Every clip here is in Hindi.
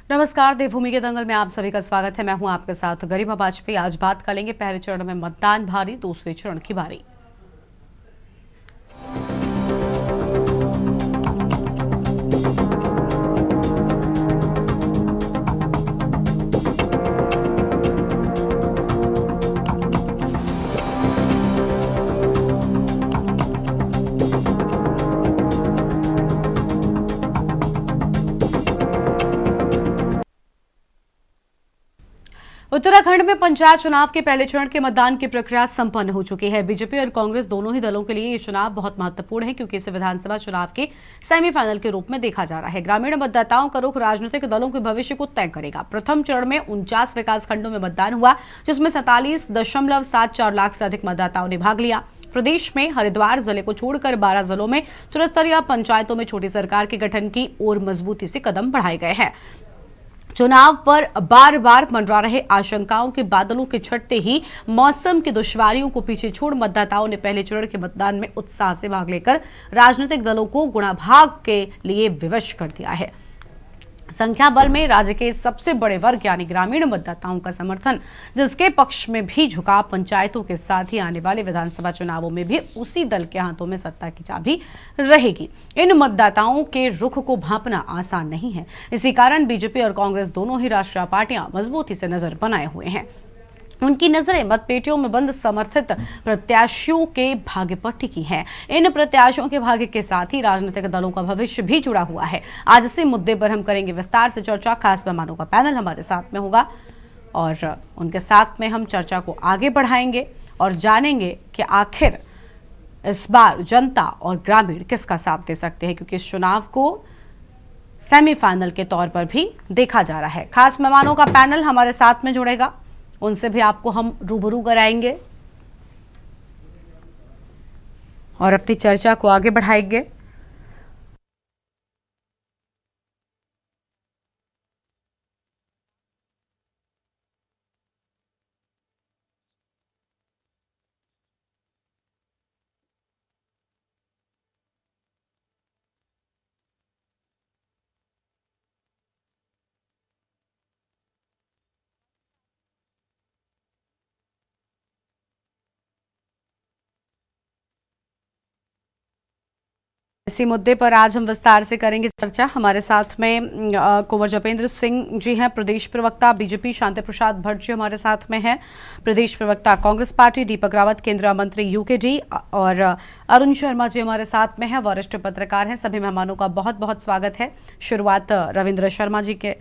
नमस्कार, देवभूमि के दंगल में आप सभी का स्वागत है। मैं हूं आपके साथ गरिमा वाजपेयी। आज बात करेंगे पहले चरण में मतदान भारी, दूसरे चरण की बारी। उत्तराखंड में पंचायत चुनाव के पहले चरण के मतदान की प्रक्रिया संपन्न हो चुकी है। बीजेपी और कांग्रेस दोनों ही दलों के लिए ये चुनाव बहुत महत्वपूर्ण है, क्योंकि इसे विधानसभा चुनाव के सेमीफाइनल के रूप में देखा जा रहा है। ग्रामीण मतदाताओं का रुख राजनीतिक दलों के भविष्य को तय करेगा। प्रथम चरण में 49 विकासखंडों में मतदान हुआ, जिसमें 47.74 लाख से अधिक मतदाताओं ने भाग लिया। प्रदेश में हरिद्वार जिले को छोड़कर 12 जिलों में त्रिस्तरीय पंचायतों में छोटी सरकार के गठन की ओर मजबूती से कदम बढ़ाए गए हैं। चुनाव पर बार बार मंडरा रहे आशंकाओं के बादलों के छटते ही मौसम की दुश्वारियों को पीछे छोड़ मतदाताओं ने पहले चरण के मतदान में उत्साह से भाग लेकर राजनीतिक दलों को गुणाभाग के लिए विवश कर दिया है। संख्या बल में राज्य के सबसे बड़े वर्ग यानी ग्रामीण मतदाताओं का समर्थन, जिसके पक्ष में भी झुकाव पंचायतों के साथ ही आने वाले विधानसभा चुनावों में भी उसी दल के हाथों में सत्ता की चाबी रहेगी। इन मतदाताओं के रुख को भांपना आसान नहीं है। इसी कारण बीजेपी और कांग्रेस दोनों ही राष्ट्रीय पार्टियां मजबूती से नजर बनाए हुए हैं। उनकी नजरें मतपेटियों में बंद समर्थित प्रत्याशियों के भाग्य पर टिकी हैं। इन प्रत्याशियों के भाग्य के साथ ही राजनीतिक दलों का भविष्य भी जुड़ा हुआ है। आज इसी मुद्दे पर हम करेंगे विस्तार से चर्चा। खास मेहमानों का पैनल हमारे साथ में होगा और उनके साथ में हम चर्चा को आगे बढ़ाएंगे और जानेंगे कि आखिर इस बार जनता और ग्रामीण किसका साथ दे सकते हैं, क्योंकि इस चुनाव को सेमीफाइनल के तौर पर भी देखा जा रहा है। खास मेहमानों का पैनल हमारे साथ में जुड़ेगा, उनसे भी आपको हम रूबरू कराएंगे और अपनी चर्चा को आगे बढ़ाएंगे। इसी मुद्दे पर आज हम विस्तार से करेंगे चर्चा। हमारे साथ में कुंवर जपेंद्र सिंह जी हैं, प्रदेश प्रवक्ता बीजेपी। शांति प्रसाद भट्ट जी हमारे साथ में हैं, प्रदेश प्रवक्ता कांग्रेस पार्टी। दीपक रावत केंद्रीय मंत्री यूकेडी और अरुण शर्मा जी हमारे साथ में हैं, वरिष्ठ पत्रकार हैं। सभी मेहमानों का बहुत बहुत स्वागत है। शुरुआत रविंद्र शर्मा जी के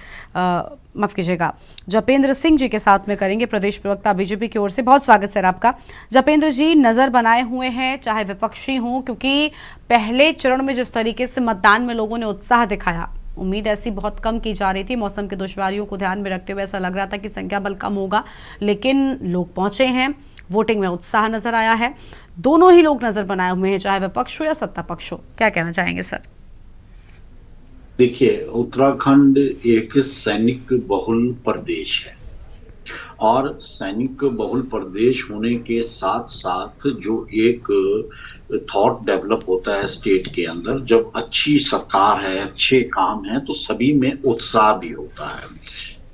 माफ कीजिएगा जपेंद्र सिंह जी के साथ में करेंगे, प्रदेश प्रवक्ता बीजेपी की ओर से। बहुत स्वागत सर आपका। जपेंद्र जी, नजर बनाए हुए हैं चाहे विपक्षी हों, क्योंकि पहले चरण में जिस तरीके से मतदान में लोगों ने उत्साह दिखाया, उम्मीद ऐसी बहुत कम की जा रही थी। मौसम की दुश्वारियों को ध्यान में रखते हुए ऐसा लग रहा था कि संख्या बल कम होगा, लेकिन लोग पहुंचे हैं। वोटिंग में उत्साह नजर आया है। दोनों ही लोग नजर बनाए हुए हैं, चाहे विपक्ष हो या सत्ता पक्ष हो। क्या कहना चाहेंगे सर? देखिए, उत्तराखंड एक सैनिक बहुल प्रदेश है और सैनिक बहुल प्रदेश होने के साथ साथ जो एक थॉट डेवलप होता है स्टेट के अंदर, जब अच्छी सरकार है, अच्छे काम है, तो सभी में उत्साह भी होता है।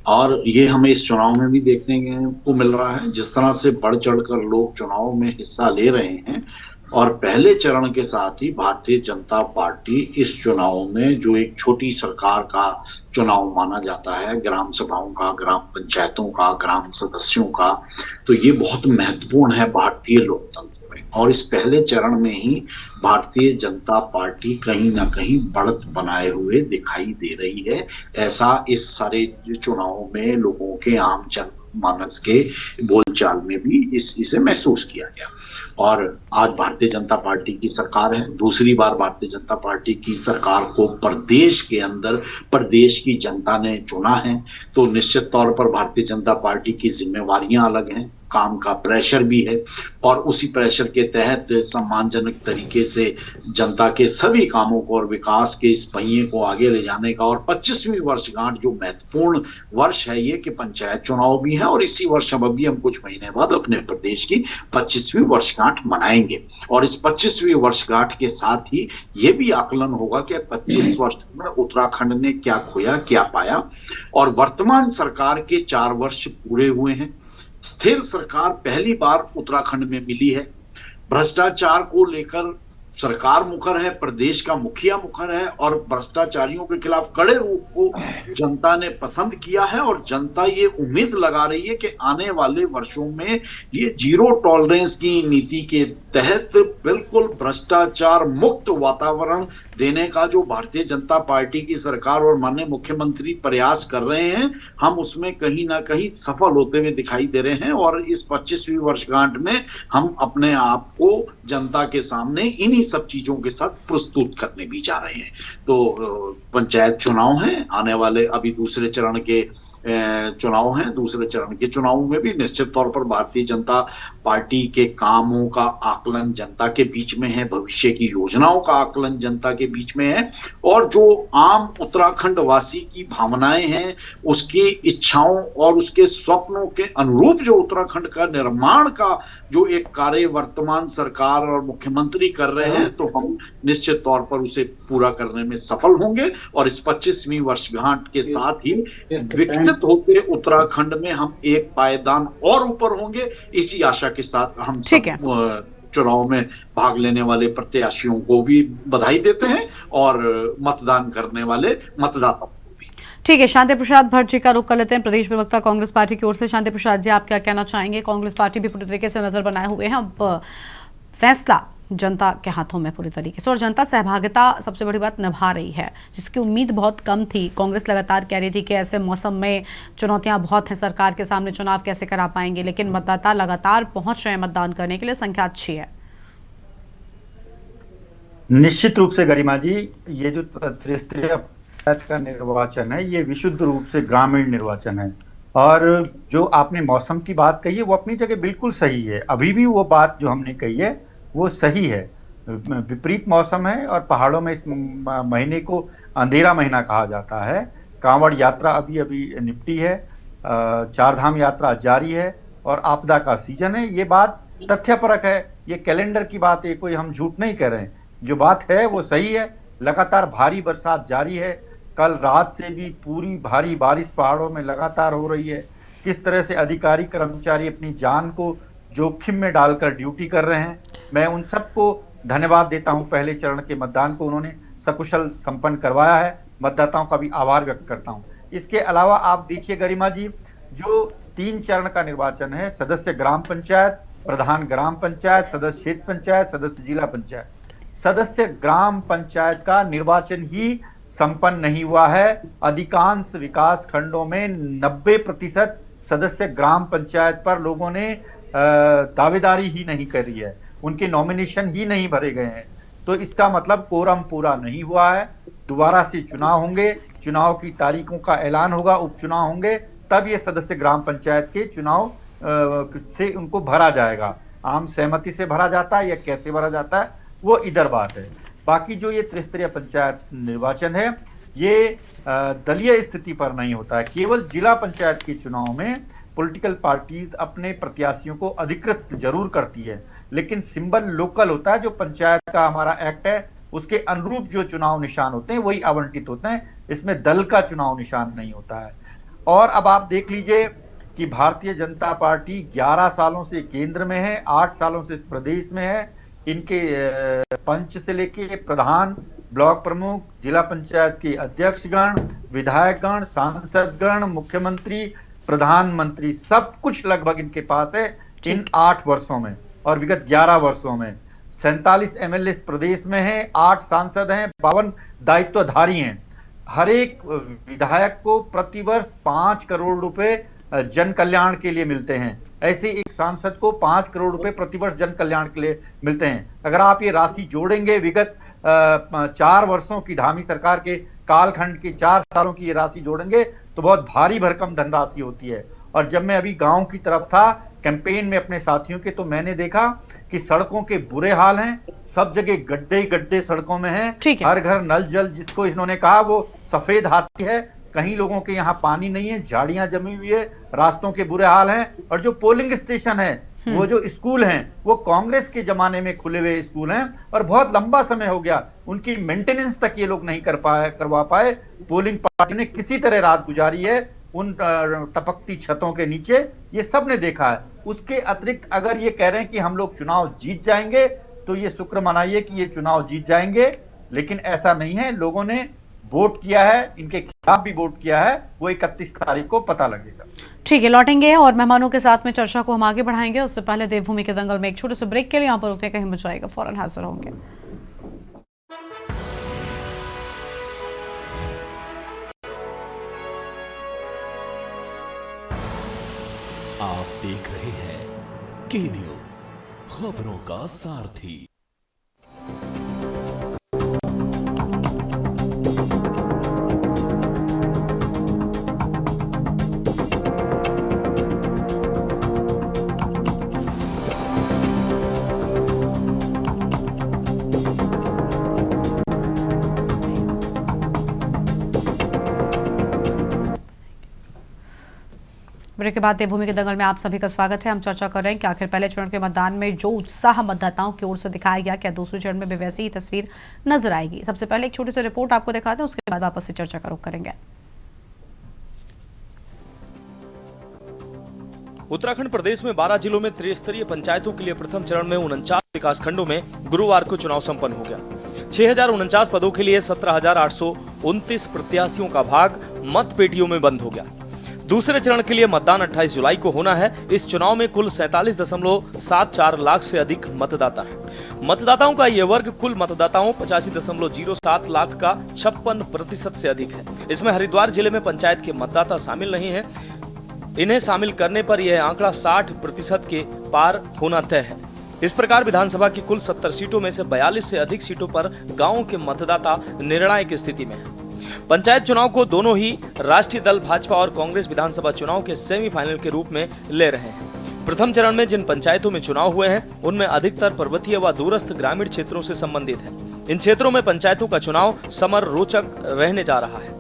और ये हमें इस चुनाव में भी देखने को मिल रहा है। जिस तरह से बढ़ चढ़कर लोग चुनाव में हिस्सा ले रहे हैं और पहले चरण के साथ ही भारतीय जनता पार्टी इस चुनाव में, जो एक छोटी सरकार का चुनाव माना जाता है, ग्राम सभाओं का, ग्राम पंचायतों का, ग्राम सदस्यों का, तो ये बहुत महत्वपूर्ण है भारतीय लोकतंत्र में। और इस पहले चरण में ही भारतीय जनता पार्टी कहीं ना कहीं बढ़त बनाए हुए दिखाई दे रही है। ऐसा इस सारे चुनाव में लोगों के आम जनमानस के बोलचाल में भी इसे महसूस किया गया। और आज भारतीय जनता पार्टी की सरकार है, दूसरी बार भारतीय जनता पार्टी की सरकार को प्रदेश के अंदर प्रदेश की जनता ने चुना है, तो निश्चित तौर पर भारतीय जनता पार्टी की जिम्मेवारियां अलग हैं, काम का प्रेशर भी है और उसी प्रेशर के तहत सम्मानजनक तरीके से जनता के सभी कामों को और विकास के इस पहिए को आगे ले जाने का। और 25वीं वर्षगांठ जो महत्वपूर्ण वर्ष है ये कि पंचायत चुनाव भी है और इसी वर्ष अब अभी हम कुछ महीने बाद अपने प्रदेश की 25वीं वर्षगांठ मनाएंगे। और इस 25वीं वर्षगांठ के साथ ही ये भी आकलन होगा कि 25 वर्ष में उत्तराखंड ने क्या खोया क्या पाया। और वर्तमान सरकार के 4 वर्ष पूरे हुए हैं। स्थिर सरकार पहली बार उत्तराखंड में मिली है। भ्रष्टाचार को लेकर सरकार मुखर है, प्रदेश का मुखिया मुखर है और भ्रष्टाचारियों के खिलाफ कड़े रूप को जनता ने पसंद किया है। और जनता ये उम्मीद लगा रही है कि आने वाले वर्षों में ये जीरो टॉलरेंस की नीति के तहत बिल्कुल भ्रष्टाचार मुक्त वातावरण देने का जो भारतीय जनता पार्टी की सरकार और माननीय मुख्यमंत्री प्रयास कर रहे हैं, हम उसमें कहीं ना कहीं सफल होते हुए दिखाई दे रहे हैं। और इस 25वीं वर्षगांठ में हम अपने आप को जनता के सामने इन्हीं सब चीजों के साथ प्रस्तुत करने भी जा रहे हैं। तो पंचायत चुनाव है आने वाले, अभी दूसरे चरण के चुनाव हैं। दूसरे चरण के चुनाव में भी निश्चित तौर पर भारतीय जनता पार्टी के कामों का आकलन जनता के बीच में है, भविष्य की योजनाओं का आकलन जनता के बीच में है और जो आम उत्तराखंड वासी की भावनाएं हैं, उसकी इच्छाओं और उसके स्वप्नों के अनुरूप जो उत्तराखंड का निर्माण का जो एक कार्य वर्तमान सरकार और मुख्यमंत्री कर रहे हैं, तो हम निश्चित तौर पर उसे पूरा करने में सफल होंगे। और इस 25वीं वर्षगांठ के साथ ही विकसित होते उत्तराखंड में हम एक पायदान और ऊपर होंगे, इसी आशा के साथ हम सब चुनाव में भाग लेने वाले प्रत्याशियों को भी बधाई देते हैं और मतदान करने वाले मतदाताओं को भी। ठीक है, शांति प्रसाद भट्ट जी का रुख कर लेते हैं प्रदेश प्रवक्ता कांग्रेस पार्टी की ओर से। शांति प्रसाद जी, आप क्या कहना चाहेंगे? कांग्रेस पार्टी भी पूरी तरीके से नजर बनाए हुए हैं, अब फैसला जनता के हाथों में पूरी तरीके से, और जनता सहभागिता सबसे बड़ी बात निभा रही है, जिसकी उम्मीद बहुत कम थी। कांग्रेस लगातार कह रही थी कि ऐसे मौसम में चुनौतियां बहुत हैं, सरकार के सामने चुनाव कैसे करा पाएंगे, लेकिन मतदाता लगातार पहुंच रहे हैं मतदान करने के लिए, संख्या अच्छी है। निश्चित रूप से गरिमा जी, ये जो त्रिस्तरीय पंचायत का निर्वाचन है ये विशुद्ध रूप से ग्रामीण निर्वाचन है। और जो आपने मौसम की बात कही है वो अपनी जगह बिल्कुल सही है। अभी भी वो बात जो हमने कही है वो सही है। विपरीत मौसम है और पहाड़ों में इस महीने को अंधेरा महीना कहा जाता है। कांवड़ यात्रा अभी अभी निपटी है, चार धाम यात्रा जारी है और आपदा का सीजन है। ये बात तथ्यपरक है, ये कैलेंडर की बात है, कोई हम झूठ नहीं कह रहे हैं। जो बात है वो सही है। लगातार भारी बरसात जारी है, कल रात से भी पूरी भारी बारिश पहाड़ों में लगातार हो रही है। किस तरह से अधिकारी कर्मचारी अपनी जान को जोखिम में डालकर ड्यूटी कर रहे हैं, मैं उन सबको धन्यवाद देता हूं। पहले चरण के मतदान को उन्होंने सकुशल संपन्न करवाया है, मतदाताओं का भी आभार व्यक्त करता हूं। इसके अलावा आप देखिए गरिमा जी, जो 3 चरण का निर्वाचन है, सदस्य ग्राम पंचायत, प्रधान ग्राम पंचायत, सदस्य क्षेत्र पंचायत, सदस्य जिला पंचायत। सदस्य ग्राम पंचायत का निर्वाचन ही संपन्न नहीं हुआ है। अधिकांश विकास खंडों में 90% सदस्य ग्राम पंचायत पर लोगों ने दावेदारी ही नहीं करी है, उनके नॉमिनेशन ही नहीं भरे गए हैं। तो इसका मतलब कोरम पूरा नहीं हुआ है। दोबारा से चुनाव होंगे, चुनाव की तारीखों का ऐलान होगा, उपचुनाव होंगे, तब ये सदस्य ग्राम पंचायत के चुनाव से उनको भरा जाएगा। आम सहमति से भरा जाता है या कैसे भरा जाता है वो इधर बात है। बाकी जो ये त्रिस्तरीय पंचायत निर्वाचन है ये दलीय स्थिति पर नहीं होता है। केवल जिला पंचायत के चुनाव में पॉलिटिकल पार्टीज अपने प्रत्याशियों को अधिकृत जरूर करती है, लेकिन सिंबल लोकल होता है। जो पंचायत का हमारा एक्ट है उसके अनुरूप जो चुनाव निशान होते हैं वही आवंटित होते हैं, इसमें दल का चुनाव निशान नहीं होता है। और अब आप देख लीजिए कि भारतीय जनता पार्टी 11 सालों से केंद्र में है, 8 सालों से प्रदेश में है। इनके पंच से लेके प्रधान, ब्लॉक प्रमुख, जिला पंचायत के अध्यक्षगण, विधायकगण, सांसदगण, मुख्यमंत्री, प्रधानमंत्री, सब कुछ लगभग इनके पास है इन 8 वर्षों में। और विगत 11 वर्षों में 47 एमएलए प्रदेश में हैं, 8 सांसद हैं, 52 दायित्वधारी हैं। हर एक विधायक को प्रतिवर्ष 5 करोड़ रुपए जन कल्याण के लिए मिलते हैं। ऐसे एक सांसद को 5 करोड़ रुपए प्रतिवर्ष जन कल्याण के लिए मिलते हैं। अगर आप ये राशि जोड़ेंगे, विगत 4 वर्षों की धामी सरकार के कालखंड की 4 सालों की ये राशि जोड़ेंगे तो बहुत भारी भरकम धनराशि होती है। और जब मैं अभी गांव की तरफ था कैंपेन में अपने साथियों के, तो मैंने देखा कि सड़कों के बुरे हाल हैं, सब जगह गड्ढे ही गड्ढे सड़कों में हैं। ठीक है। हर घर नल जल, जिसको इन्होंने कहा वो सफेद हाथी है। कहीं लोगों के यहाँ पानी नहीं है, झाड़ियां जमी हुई है, रास्तों के बुरे हाल हैं। और जो पोलिंग स्टेशन है, वो जो स्कूल हैं, वो कांग्रेस के जमाने में खुले हुए स्कूल हैं और बहुत लंबा समय हो गया उनकी मेंटेनेंस तक ये लोग नहीं करवा पाए। पोलिंग पार्टी ने किसी तरह रात गुजारी है उन टपकती छतों के नीचे, ये सब ने देखा है। उसके अतिरिक्त अगर ये कह रहे हैं कि हम लोग चुनाव जीत जाएंगे, तो ये शुक्र मनाइए कि ये चुनाव जीत जाएंगे, लेकिन ऐसा नहीं है। लोगों ने वोट किया है, इनके खिलाफ भी वोट किया है, वो 31 तारीख को पता लगेगा। ठीक है, लौटेंगे और मेहमानों के साथ में चर्चा को हम आगे बढ़ाएंगे। उससे पहले देवभूमि के दंगल में एक छोटे से ब्रेक के लिए यहाँ पर रुकते, कहीं मच जाएगा, फौरन हाजिर होंगे। आप देख रहे हैं के न्यूज, खबरों का सारथी। ब्रेक के बाद देवभूमि के दंगल में आप सभी का स्वागत है। हम चर्चा कर रहे हैं कि आखिर पहले चरण के मतदान में जो उत्साह मतदाताओं की ओर से दिखाया गया, क्या दूसरे चरण में भी वैसी ही तस्वीर नजर आएगी? सबसे पहले एक छोटी सी रिपोर्ट आपको दिखाते हैं, उसके बाद वापस से चर्चा का रुख करेंगे। उत्तराखंड प्रदेश में 12 जिलों में त्रिस्तरीय पंचायतों के लिए प्रथम चरण में 49 विकास खंडों में गुरुवार को चुनाव संपन्न हो गया। 6049 पदों के लिए 17,829 प्रत्याशियों का भाग मत पेटियों में बंद हो गया। दूसरे चरण के लिए मतदान 28 जुलाई को होना है। इस चुनाव में कुल 47.74 लाख से अधिक मतदाता हैं। मतदाताओं का यह वर्ग कुल मतदाताओं 85.07 लाख का 56% से अधिक है। इसमें हरिद्वार जिले में पंचायत के मतदाता शामिल नहीं हैं। इन्हें शामिल करने पर यह आंकड़ा 60% के पार होना तय है। इस प्रकार विधानसभा की कुल 70 सीटों में से 42 से अधिक सीटों पर गांवों के मतदाता निर्णायक स्थिति में है। पंचायत चुनाव को दोनों ही राष्ट्रीय दल भाजपा और कांग्रेस विधानसभा चुनाव के सेमीफाइनल के रूप में ले रहे हैं। प्रथम चरण में जिन पंचायतों में चुनाव हुए हैं, उनमें अधिकतर पर्वतीय व दूरस्थ ग्रामीण क्षेत्रों से संबंधित है। इन क्षेत्रों में पंचायतों का चुनाव समर रोचक रहने जा रहा है।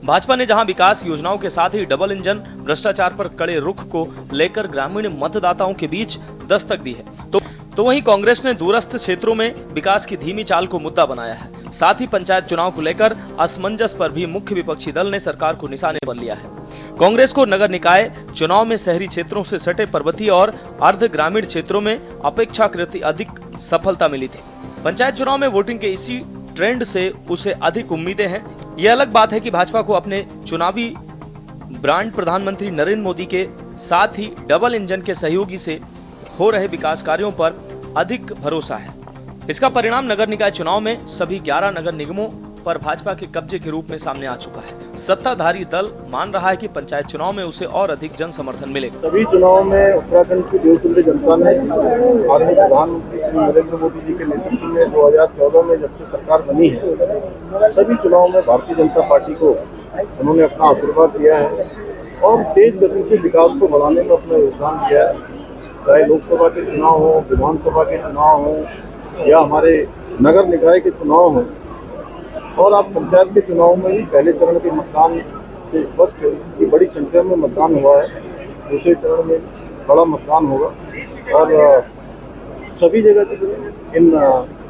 भाजपा ने जहां विकास योजनाओं के साथ ही डबल इंजन भ्रष्टाचार पर कड़े रुख को लेकर ग्रामीण मतदाताओं के बीच दस्तक दी है, तो वहीं कांग्रेस ने दूरस्थ क्षेत्रों में विकास की धीमी चाल को मुद्दा बनाया है। साथ ही पंचायत चुनाव को लेकर असमंजस पर भी मुख्य विपक्षी दल ने सरकार को निशाने पर लिया है। कांग्रेस को नगर निकाय चुनाव में शहरी क्षेत्रों से सटे पर्वतीय और अर्ध ग्रामीण क्षेत्रों में अपेक्षाकृत अधिक सफलता मिली थी। पंचायत चुनाव में वोटिंग के इसी ट्रेंड से उसे अधिक उम्मीदें हैं। यह अलग बात है कि भाजपा को अपने चुनावी ब्रांड प्रधानमंत्री नरेंद्र मोदी के साथ ही डबल इंजन के सहयोगी से हो रहे विकास कार्यों पर अधिक भरोसा है। इसका परिणाम नगर निकाय चुनाव में सभी 11 नगर निगमों पर भाजपा के कब्जे के रूप में सामने आ चुका है। सत्ताधारी दल मान रहा है कि पंचायत चुनाव में उसे और अधिक जन समर्थन मिलेगा। सभी चुनाव में उत्तराखंड की देशतुल्य जनता ने माननीय प्रधानमंत्री श्री नरेंद्र मोदी जी के नेतृत्व में 2014 में जब से सरकार बनी है, सभी चुनाव में भारतीय जनता पार्टी को उन्होंने अपना आशीर्वाद दिया है और तेज गति से विकास को बढ़ाने में अपना योगदान दिया है। चाहे लोकसभा के चुनाव हो, विधानसभा के चुनाव हो या हमारे नगर निकाय के चुनाव हो, और आप पंचायत के चुनाव में भी पहले चरण के मतदान से स्पष्ट है कि बड़ी संख्या में मतदान हुआ है। दूसरे चरण में बड़ा मतदान होगा और सभी जगह के इन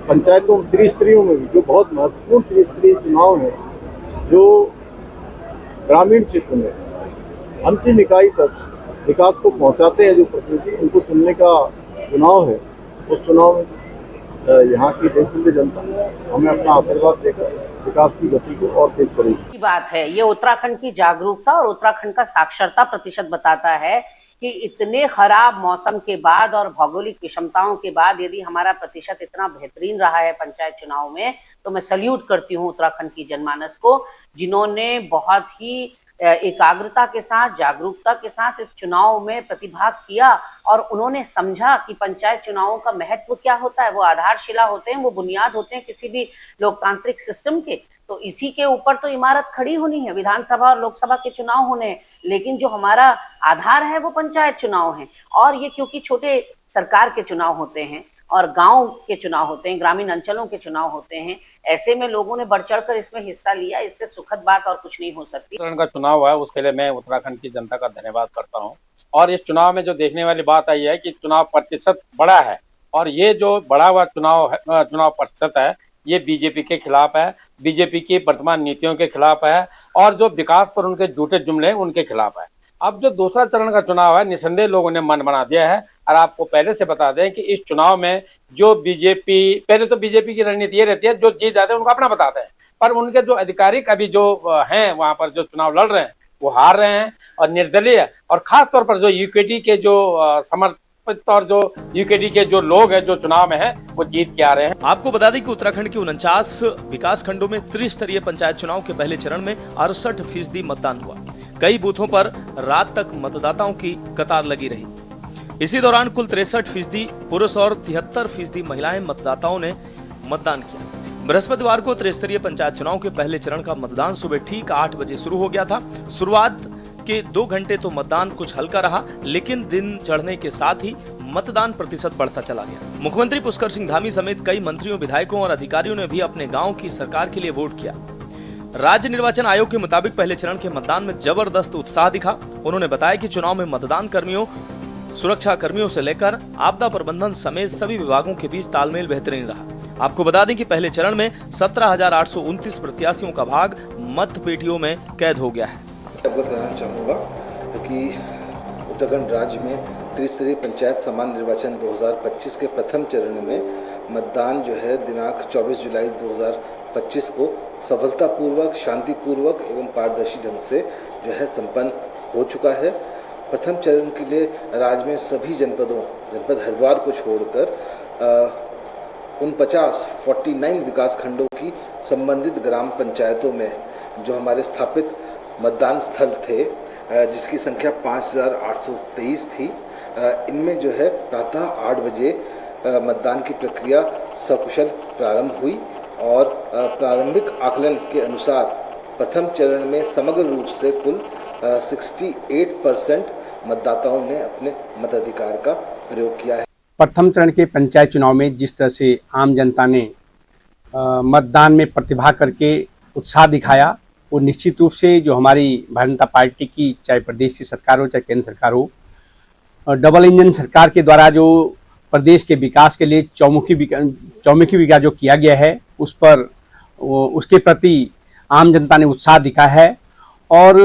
पंचायतों त्रिस्तरीयों में भी जो बहुत महत्वपूर्ण त्रिस्तरीय चुनाव है, जो ग्रामीण क्षेत्र में अंतिम इकाई तक विकास को पहुंचाते हैं, जो प्रतिनिधि उनको चुनने का चुनाव है, उस चुनाव में यहाँ की देशतुल्य जनता हमें अपना आशीर्वाद देकर विकास की गति को और तेज करेगी। बात है, ये उत्तराखंड की जागरूकता और उत्तराखंड का साक्षरता प्रतिशत बताता है कि इतने खराब मौसम के बाद और भौगोलिक विषमताओं के बाद यदि हमारा प्रतिशत इतना बेहतरीन रहा है पंचायत चुनाव में, तो मैं सल्यूट करती हूँ उत्तराखंड की जनमानस को, जिन्होंने बहुत ही एकाग्रता के साथ, जागरूकता के साथ इस चुनाव में प्रतिभाग किया और उन्होंने समझा कि पंचायत चुनावों का महत्व क्या होता है। वो आधारशिला होते हैं, वो बुनियाद होते हैं किसी भी लोकतांत्रिक सिस्टम के। तो इसी के ऊपर तो इमारत खड़ी होनी है। विधानसभा और लोकसभा के चुनाव होने हैं, लेकिन जो हमारा आधार है वो पंचायत चुनाव है। और ये क्योंकि छोटे सरकार के चुनाव होते हैं और गांव के चुनाव होते हैं, ग्रामीण अंचलों के चुनाव होते हैं, ऐसे में लोगों ने बढ़ चढ़कर इसमें हिस्सा लिया। इससे सुखद बात और कुछ नहीं हो सकती। चरण का चुनाव है, उसके लिए मैं उत्तराखंड की जनता का धन्यवाद करता हूं। और इस चुनाव में जो देखने वाली बात आई है कि चुनाव प्रतिशत बड़ा है, और ये जो बढ़ा हुआ चुनाव प्रतिशत है ये बीजेपी के खिलाफ है, बीजेपी की वर्तमान नीतियों के खिलाफ है, और जो विकास पर उनके झूठे जुमले हैं उनके खिलाफ है। अब जो दूसरा चरण का चुनाव है, निसंदेह लोगों ने मन बना दिया है। और आपको पहले से बता दें कि इस चुनाव में जो बीजेपी, पहले तो बीजेपी की रणनीति ये रहती है जो जीत जाते हैं उनको अपना बताते हैं, पर उनके जो आधिकारिक अभी जो हैं वहां पर जो चुनाव लड़ रहे हैं वो हार रहे हैं, और निर्दलीय और खास तौर पर जो यूकेडी के जो समर्पित और जो यूकेडी के जो लोग हैं जो चुनाव में है वो जीत के आ रहे हैं। आपको बता दें कि उत्तराखंड के 49 विकास खंडों में त्रिस्तरीय पंचायत चुनाव के पहले चरण में 68% मतदान हुआ। कई बूथों पर रात तक मतदाताओं की कतार लगी रही। इसी दौरान कुल 63% पुरुष और 73% महिलाएं मतदाताओं ने मतदान किया। बृहस्पतिवार को त्रिस्तरीय पंचायत चुनाव के पहले चरण का मतदान सुबह ठीक 8 बजे शुरू हो गया था। शुरुआत के 2 घंटे तो मतदान कुछ हल्का रहा, लेकिन दिन चढ़ने के साथ ही मतदान प्रतिशत बढ़ता चला गया। मुख्यमंत्री पुष्कर सिंह धामी समेत कई मंत्रियों, विधायकों और अधिकारियों ने भी अपने गांव की सरकार के लिए वोट किया। राज्य निर्वाचन आयोग के मुताबिक पहले चरण के मतदान में जबरदस्त उत्साह दिखा। उन्होंने बताया कि चुनाव में मतदान कर्मियों, सुरक्षा कर्मियों से लेकर आपदा प्रबंधन समेत सभी विभागों के बीच तालमेल बेहतरीन रहा। आपको बता दें कि पहले चरण में 17,829 प्रत्याशियों का भाग मतपेटियों में कैद हो गया है। अवगत रहना चाहूँगा कि उत्तराखंड राज्य में त्रिस्तरीय पंचायत सामान्य निर्वाचन 2025 के प्रथम चरण में मतदान जो है दिनांक 24 जुलाई 2025 को सफलतापूर्वक, शांतिपूर्वक एवं पारदर्शी ढंग से जो है संपन्न हो चुका है। प्रथम चरण के लिए राज्य में सभी जनपद हरिद्वार को छोड़कर 49 विकास खंडों की संबंधित ग्राम पंचायतों में जो हमारे स्थापित मतदान स्थल थे, जिसकी संख्या 5,823 थी, इनमें जो है प्रातः 8 बजे मतदान की प्रक्रिया सकुशल प्रारंभ हुई। और प्रारंभिक आकलन के अनुसार प्रथम चरण में समग्र रूप से कुल 68% मतदाताओं ने अपने मताधिकार का प्रयोग किया है। प्रथम चरण के पंचायत चुनाव में जिस तरह से आम जनता ने मतदान में प्रतिभाग करके उत्साह दिखाया, वो निश्चित रूप से जो हमारी भारतीय जनता पार्टी की, चाहे प्रदेश की सरकार हो चाहे केंद्र सरकार हो, डबल इंजन सरकार के द्वारा जो प्रदेश के विकास के लिए चौमुखी विकास जो किया गया है उस पर उसके प्रति आम जनता ने उत्साह दिखा है। और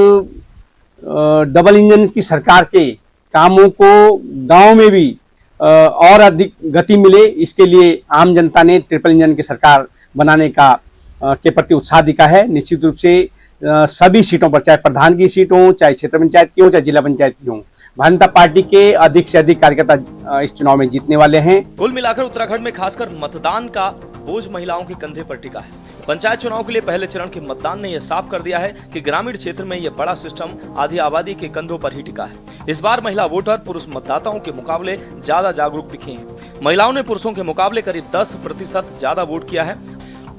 डबल इंजन की सरकार के कामों को गांव में भी और अधिक गति मिले, इसके लिए आम जनता ने ट्रिपल इंजन की सरकार बनाने का के प्रति उत्साह दिखा है। निश्चित रूप से सभी सीटों पर, चाहे प्रधान की सीट हो, चाहे क्षेत्र पंचायत की हो, चाहे जिला पंचायत की हो, भारतीय जनता पार्टी के अधिक से अधिक कार्यकर्ता इस चुनाव में जीतने वाले हैं। कुल मिलाकर उत्तराखंड में खासकर मतदान का बोझ महिलाओं के कंधे पर टिका है। पंचायत चुनाव के लिए पहले चरण के मतदान ने यह साफ कर दिया है कि ग्रामीण क्षेत्र में यह बड़ा सिस्टम आधी आबादी के कंधों पर ही टिका है। इस बार महिला वोटर पुरुष मतदाताओं के मुकाबले ज्यादा जागरूक दिखे हैं। महिलाओं ने पुरुषों के मुकाबले करीब 10% ज्यादा वोट किया है।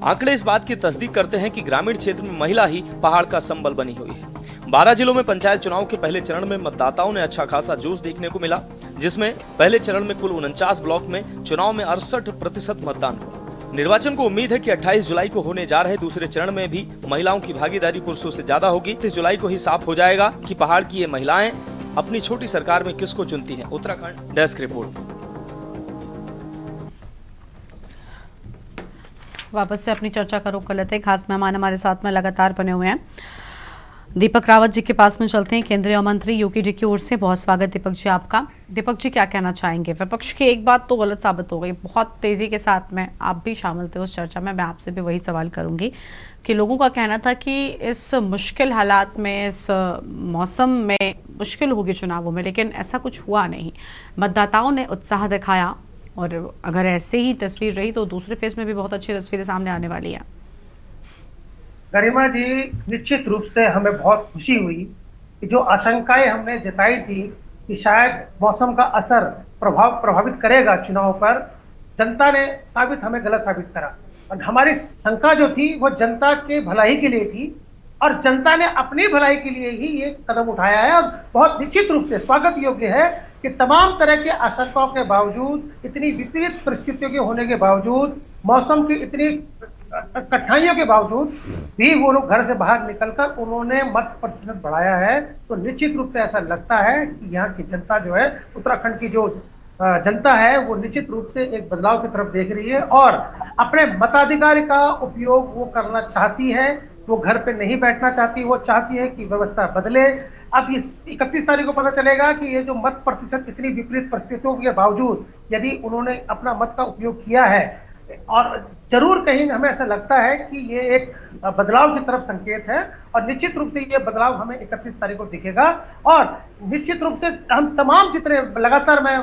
आंकड़े इस बात की तस्दीक करते हैं कि ग्रामीण क्षेत्र में महिला ही पहाड़ का संबल बनी हुई है। 12 जिलों में पंचायत चुनाव के पहले चरण में मतदाताओं ने अच्छा खासा जोश देखने को मिला, जिसमें पहले चरण में कुल 49 ब्लॉक में चुनाव में 68% मतदान हुआ। निर्वाचन को उम्मीद है कि 28 जुलाई को होने जा रहे दूसरे चरण में भी महिलाओं की भागीदारी पुरुषों से ज्यादा होगी। 30 जुलाई को ही साफ हो जाएगा कि पहाड़ की ये महिलाएं अपनी छोटी सरकार में किसको चुनती हैं। Uttarakhand desk report. वापस से अपनी चर्चा का रुख कर लेते हैं। खास मेहमान हमारे साथ में लगातार बने हुए हैं। दीपक रावत जी के पास में चलते हैं। केंद्रीय मंत्री यूकेडी की ओर से बहुत स्वागत दीपक जी आपका। दीपक जी क्या कहना चाहेंगे? विपक्ष की एक बात तो गलत साबित हो गई, बहुत तेजी के साथ में आप भी शामिल थे उस चर्चा में। मैं आपसे भी वही सवाल करूंगी कि लोगों का कहना था कि इस मुश्किल हालात में, इस मौसम में मुश्किल होगी चुनावों में, लेकिन ऐसा कुछ हुआ नहीं। मतदाताओं ने उत्साह दिखाया और अगर ऐसे ही तस्वीर रही तो दूसरे फेज में भी बहुत अच्छी तस्वीरें सामने आने वाली है। गरिमा जी, निश्चित रूप से हमें बहुत खुशी हुई कि जो आशंकाएं हमने जताई थी कि शायद मौसम का असर प्रभावित करेगा चुनाव पर, जनता ने हमें गलत साबित करा। और हमारी शंका जो थी वो जनता के भलाई के लिए थी और जनता ने अपनी भलाई के लिए ही ये कदम उठाया है और बहुत निश्चित रूप से स्वागत योग्य है कि तमाम तरह के आशंकाओं के बावजूद, इतनी विपरीत परिस्थितियों के होने के बावजूद, मौसम की इतनी कठिनाइयों के बावजूद भी वो लोग घर से बाहर निकलकर उन्होंने मत प्रतिशत बढ़ाया है। तो निश्चित रूप से ऐसा लगता है कि यहाँ की जनता जो है, उत्तराखंड की जो जनता है, वो निश्चित रूप से एक बदलाव की तरफ देख रही है और अपने मताधिकार का उपयोग वो करना चाहती है। वो घर पे नहीं बैठना चाहती, वो चाहती है कि व्यवस्था बदले। अब इस 31 तारीख को पता चलेगा कि ये जो मत प्रतिशत इतनी विपरीत परिस्थितियों के बावजूद यदि उन्होंने अपना मत का उपयोग किया है, और जरूर कहीं हमें ऐसा लगता है कि ये एक बदलाव की तरफ संकेत है और निश्चित रूप से ये बदलाव हमें 31 तारीख को दिखेगा। और निश्चित रूप से हम तमाम जितने, लगातार मैं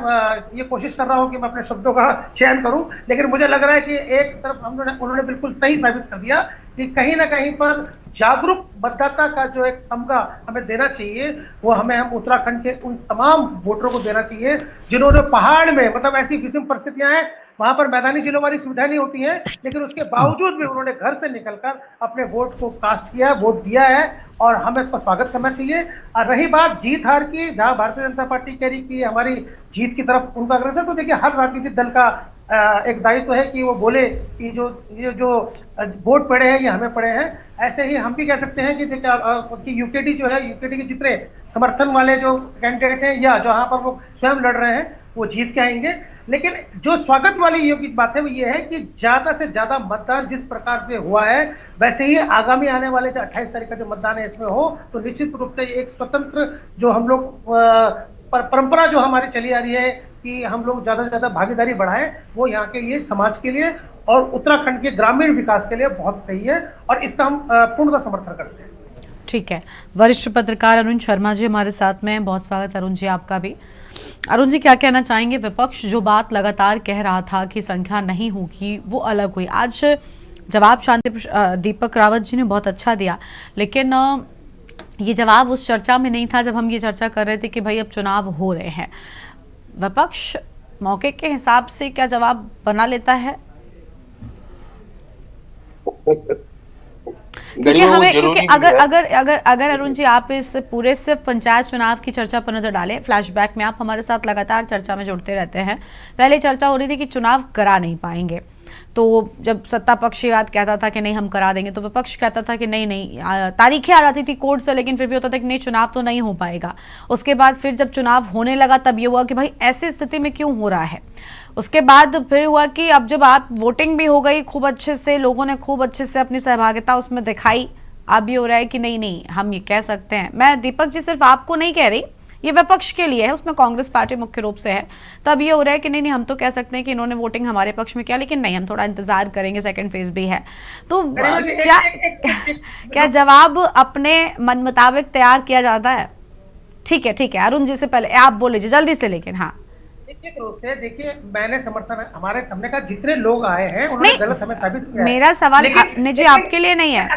ये कोशिश कर रहा हूं कि मैं अपने शब्दों का चयन करूं, लेकिन मुझे लग रहा है कि एक तरफ उन्होंने बिल्कुल सही साबित कर दिया कि कहीं ना कहीं पर जागरूक मतदाता का जो एक तमगा हमें देना चाहिए, वो हम उत्तराखंड के उन तमाम वोटरों को देना चाहिए जिन्होंने पहाड़ में, मतलब ऐसी विषम परिस्थितियां हैं, वहां पर मैदानी जिलों वाली सुविधा नहीं होती है, लेकिन उसके बावजूद भी उन्होंने घर से निकलकर अपने वोट को कास्ट किया, वोट दिया है और हमें इसका स्वागत करना चाहिए। और रही बात जीत हार की, जहां भारतीय जनता पार्टी कह रही कि हमारी जीत की तरफ उनका अग्रसर, तो देखिए हर राजनीतिक दल का एक दायित्व है कि वो बोले कि ये जो वोट पड़े हैं ये हमें पड़े हैं। ऐसे ही हम भी कह सकते हैं कि देखिए कि यूकेडी जो है, यूकेडी के जितने समर्थन वाले जो कैंडिडेट हैं या जहां पर वो स्वयं लड़ रहे हैं वो जीत के आएंगे। लेकिन जो स्वागत वाली योग्य बात है वो ये है कि ज्यादा से ज्यादा मतदान जिस प्रकार से हुआ है वैसे ही आगामी आने वाले जो 28 तारीख का जो मतदान है इसमें हो, तो निश्चित रूप से एक स्वतंत्र जो हम लोग परंपरा जो हमारी चली आ रही है कि हम लोग ज्यादा से ज्यादा भागीदारी बढ़ाएं, वो यहाँ के लिए, समाज के लिए और उत्तराखंड के ग्रामीण विकास के लिए बहुत सही है और इसका हम पूर्णतः समर्थन करते हैं। ठीक है, वरिष्ठ पत्रकार अरुण शर्मा जी हमारे साथ में हैं। बहुत स्वागत अरुण जी आपका भी। अरुण जी, क्या कहना चाहेंगे? विपक्ष जो बात लगातार कह रहा था कि संख्या नहीं होगी, वो अलग हुई। आज जवाब दीपक रावत जी ने बहुत अच्छा दिया, लेकिन ये जवाब उस चर्चा में नहीं था जब हम ये चर्चा कर रहे थे कि भाई अब चुनाव हो रहे हैं। विपक्ष मौके के हिसाब से क्या जवाब बना लेता है? क्योंकि अगर अरुण जी आप इस पूरे सिर्फ पंचायत चुनाव की चर्चा पर नजर डालें, फ्लैशबैक में आप हमारे साथ लगातार चर्चा में जुड़ते रहते हैं। पहले चर्चा हो रही थी कि चुनाव करा नहीं पाएंगे, तो जब सत्ता पक्ष ये बात कहता था कि नहीं हम करा देंगे, तो विपक्ष कहता था कि नहीं तारीखें आ जाती थी कोर्ट से, लेकिन फिर भी होता था कि नहीं चुनाव तो नहीं हो पाएगा। उसके बाद फिर जब चुनाव होने लगा तब ये हुआ कि भाई ऐसी स्थिति में क्यों हो रहा है। उसके बाद फिर हुआ कि अब जब आप वोटिंग भी हो गई खूब अच्छे से, लोगों ने खूब अच्छे से अपनी सहभागिता उसमें दिखाई, अब ये हो रहा है कि नहीं हम ये कह सकते हैं। मैं दीपक जी सिर्फ आपको नहीं कह रही, ये विपक्ष के लिए है, उसमें कांग्रेस पार्टी मुख्य रूप से है। तब ये हो रहा है कि नहीं हम तो कह सकते हैं कि इन्होंने वोटिंग हमारे पक्ष में किया, लेकिन नहीं हम थोड़ा इंतजार करेंगे, सेकंड फेज भी है। तो क्या जवाब अपने मन मुताबिक तैयार किया जाता है? ठीक है, अरुण जी से पहले आप बोल लीजिए जल्दी से। लेकिन हाँ, निश्चित रूप से देखिए, मैंने समर्थन हमने कहा जितने लोग आए हैं उन्होंने गलत हमें साबित किया। मेरा सवाल जी आपके लिए नहीं है।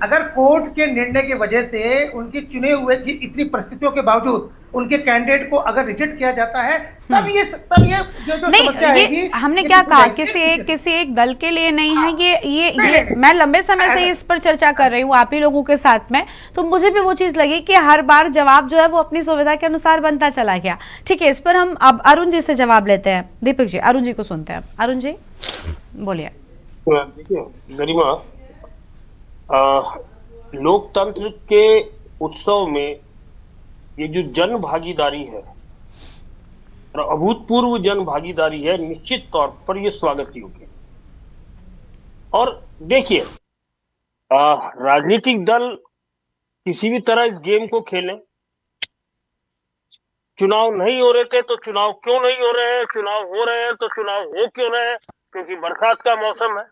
अगर कोर्ट के निर्णय की वजह से उनके चुने हुए इतनी परिस्थितियों के बावजूद उनके कैंडिडेट को अगर रिजेक्ट किया जाता है, तब ये जो समस्या आएगी। हमने क्या कहा, किसी एक दल के लिए नहीं है ये मैं लंबे समय से इस पर चर्चा कर रही हूँ आप ही लोगों के साथ में, तो मुझे भी वो चीज लगी कि हर बार जवाब जो है वो अपनी सुविधा के अनुसार बनता चला गया। ठीक है, इस पर हम अब अरुण जी से जवाब लेते हैं। दीपक जी, अरुण जी को सुनते हैं। अरुण जी बोलिए। देखिए गरिमा, लोकतंत्र के उत्सव में ये जो जन भागीदारी है और अभूतपूर्व जन भागीदारी है, निश्चित तौर पर ये स्वागत योग्य है। और देखिए, राजनीतिक दल किसी भी तरह इस गेम को खेलें, चुनाव नहीं हो रहे थे तो चुनाव क्यों नहीं हो रहे हैं, चुनाव हो रहे हैं तो चुनाव हो क्यों रहे हैं, क्योंकि बरसात का मौसम है।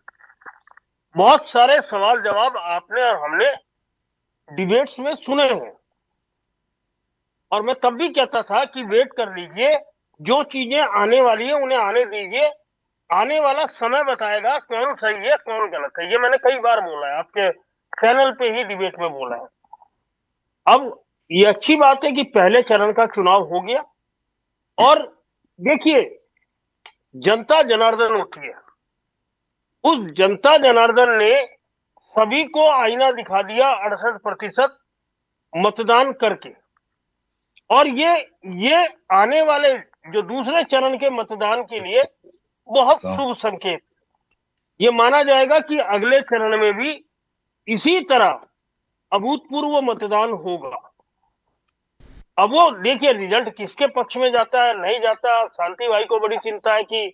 बहुत सारे सवाल जवाब आपने और हमने डिबेट्स में सुने हैं, और मैं तब भी कहता था कि वेट कर लीजिए, जो चीजें आने वाली है उन्हें आने दीजिए, आने वाला समय बताएगा कौन सही है कौन गलत है। ये मैंने कई बार बोला है, आपके चैनल पे ही डिबेट में बोला है। अब ये अच्छी बात है कि पहले चरण का चुनाव हो गया, और देखिए जनता जनार्दन उठी है, उस जनता जनार्दन ने सभी को आईना दिखा दिया 68% मतदान करके। और ये आने वाले जो दूसरे चरण के मतदान के लिए बहुत शुभ संकेत। ये माना जाएगा कि अगले चरण में भी इसी तरह अभूतपूर्व मतदान होगा। अब वो देखिए रिजल्ट किसके पक्ष में जाता है नहीं जाता। शांति भाई को बड़ी चिंता है कि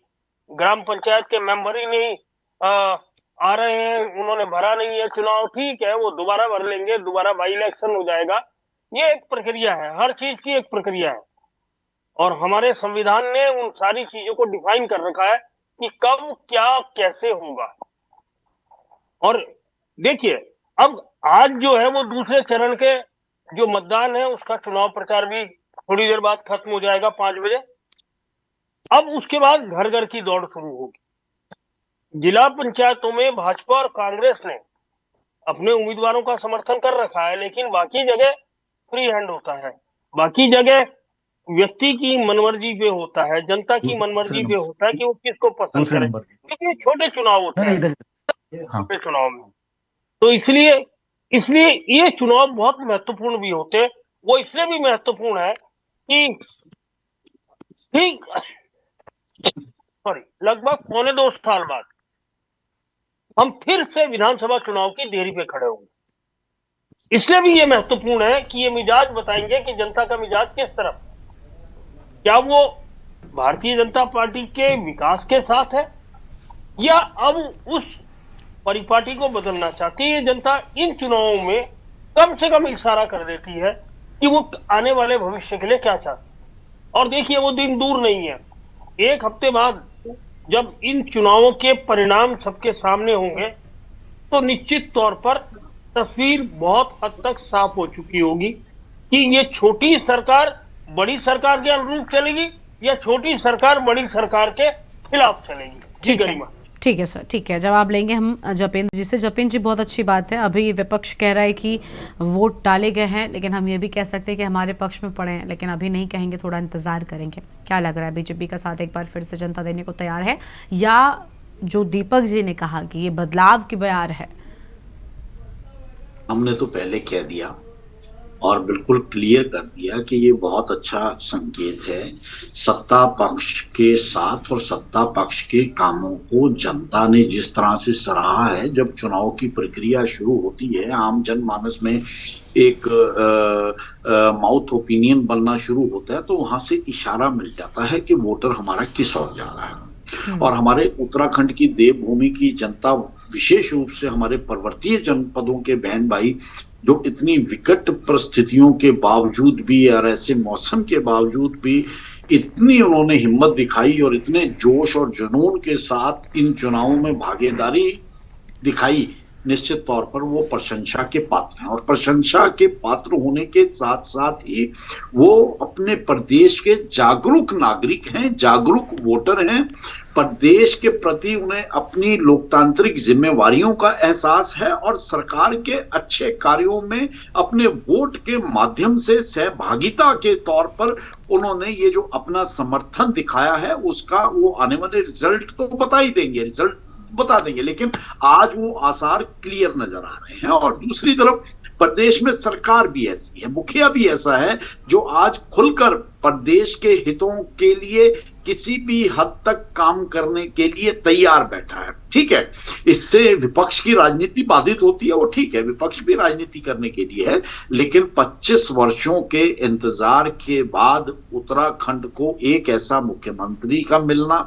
ग्राम पंचायत के मेंबर ही नहीं आ रहे हैं, उन्होंने भरा नहीं है चुनाव। ठीक है, वो दोबारा भर लेंगे, दोबारा बाई इलेक्शन हो जाएगा। ये एक प्रक्रिया है, हर चीज की एक प्रक्रिया है और हमारे संविधान ने उन सारी चीजों को डिफाइन कर रखा है कि कब क्या कैसे होगा। और देखिए अब आज जो है वो दूसरे चरण के जो मतदान है उसका चुनाव प्रचार भी थोड़ी देर बाद खत्म हो जाएगा 5 बजे। अब उसके बाद घर घर की दौड़ शुरू होगी। जिला पंचायतों में भाजपा और कांग्रेस ने अपने उम्मीदवारों का समर्थन कर रखा है, लेकिन बाकी जगह फ्री हैंड होता है, बाकी जगह व्यक्ति की मनमर्जी पे होता है, जनता की मनमर्जी पे होता है कि वो किसको पसंद करे, क्योंकि ये छोटे चुनाव होते हैं छोटे चुनाव में। तो इसलिए ये चुनाव बहुत महत्वपूर्ण भी होते हैं। वो इसलिए भी महत्वपूर्ण है कि ठीक लगभग 1.25 साल बाद हम फिर से विधानसभा चुनाव की देरी पे खड़े होंगे। इसलिए भी ये महत्वपूर्ण है कि ये मिजाज बताएंगे कि जनता का मिजाज किस तरफ, क्या वो भारतीय जनता पार्टी के विकास के साथ है या अब उस परिपाटी को बदलना चाहती है। जनता इन चुनावों में कम से कम इशारा कर देती है कि वो आने वाले भविष्य के लिए क्या चाहती है। और देखिए वो दिन दूर नहीं है, 1 हफ्ते बाद जब इन चुनावों के परिणाम सबके सामने होंगे तो निश्चित तौर पर तस्वीर बहुत हद तक साफ हो चुकी होगी कि ये छोटी सरकार बड़ी सरकार के अनुरूप चलेगी या छोटी सरकार बड़ी सरकार के खिलाफ चलेगी। ठीक है सर, ठीक है, जवाब लेंगे हम जपेंद्र जी से। जपेंद्र जी, बहुत अच्छी बात है, अभी विपक्ष कह रहा है कि वोट डाले गए हैं, लेकिन हम ये भी कह सकते हैं कि हमारे पक्ष में पड़े हैं, लेकिन अभी नहीं कहेंगे, थोड़ा इंतजार करेंगे। क्या लग रहा है, बीजेपी का साथ एक बार फिर से जनता देने को तैयार है या जो दीपक जी ने कहा कि ये बदलाव की बयार है? हमने तो पहले कह दिया और बिल्कुल क्लियर कर दिया कि ये बहुत अच्छा संकेत है। सत्ता पक्ष के साथ और सत्ता पक्ष के कामों को जनता ने जिस तरह से सराहा है, जब चुनाव की प्रक्रिया शुरू होती है, आम जनमानस में एक माउथ ओपिनियन बनना शुरू होता है, तो वहां से इशारा मिल जाता है कि वोटर हमारा किस ओर जा रहा है। और हमारे उत्तराखंड की देवभूमि की जनता, विशेष रूप से हमारे पर्वतीय जनपदों के बहन भाई, जो इतनी विकट परिस्थितियों के बावजूद भी और ऐसे मौसम के बावजूद भी इतनी उन्होंने हिम्मत दिखाई और इतने जोश और जुनून के साथ इन चुनावों में भागीदारी दिखाई, निश्चित तौर पर वो प्रशंसा के पात्र हैं। और प्रशंसा के पात्र होने के साथ साथ ही वो अपने प्रदेश के जागरूक नागरिक हैं, जागरूक वोटर हैं। प्रदेश के प्रति उन्हें अपनी लोकतांत्रिक जिम्मेवारियों का एहसास है और सरकार के अच्छे कार्यों में अपने वोट के माध्यम से सहभागिता के तौर पर उन्होंने ये जो अपना समर्थन दिखाया है, उसका वो आने वाले रिजल्ट तो बता ही देंगे, रिजल्ट बता देंगे, लेकिन आज वो आसार क्लियर नजर आ रहे हैं। और दूसरी तरफ प्रदेश में सरकार भी ऐसी है, मुखिया भी ऐसा है जो आज खुलकर प्रदेश के हितों के लिए किसी भी हद तक काम करने के लिए तैयार बैठा है। ठीक है, इससे विपक्ष की राजनीति बाधित होती है, वो ठीक है, विपक्ष भी राजनीति करने के लिए है, लेकिन 25 वर्षों के इंतजार के बाद उत्तराखंड को एक ऐसा मुख्यमंत्री का मिलना,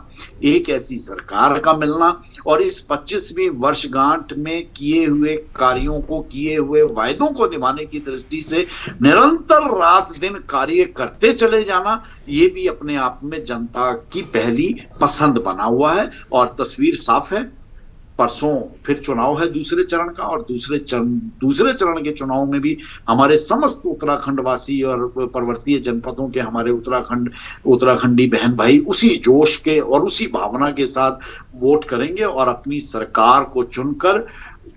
एक ऐसी सरकार का मिलना और इस 25वीं वर्षगांठ में किए हुए कार्यों को, किए हुए वायदों को निभाने की दृष्टि से निरंतर रात दिन कार्य करते चले जाना, ये भी अपने आप में जनता की पहली पसंद बना हुआ है। और तस्वीर साफ है, परसों फिर चुनाव है दूसरे चरण का, और दूसरे चरण के चुनाव में भी हमारे समस्त उत्तराखंड वासी और पर्वतीय जनपदों के हमारे उत्तराखंडी बहन भाई उसी जोश के और उसी भावना के साथ वोट करेंगे और अपनी सरकार को चुनकर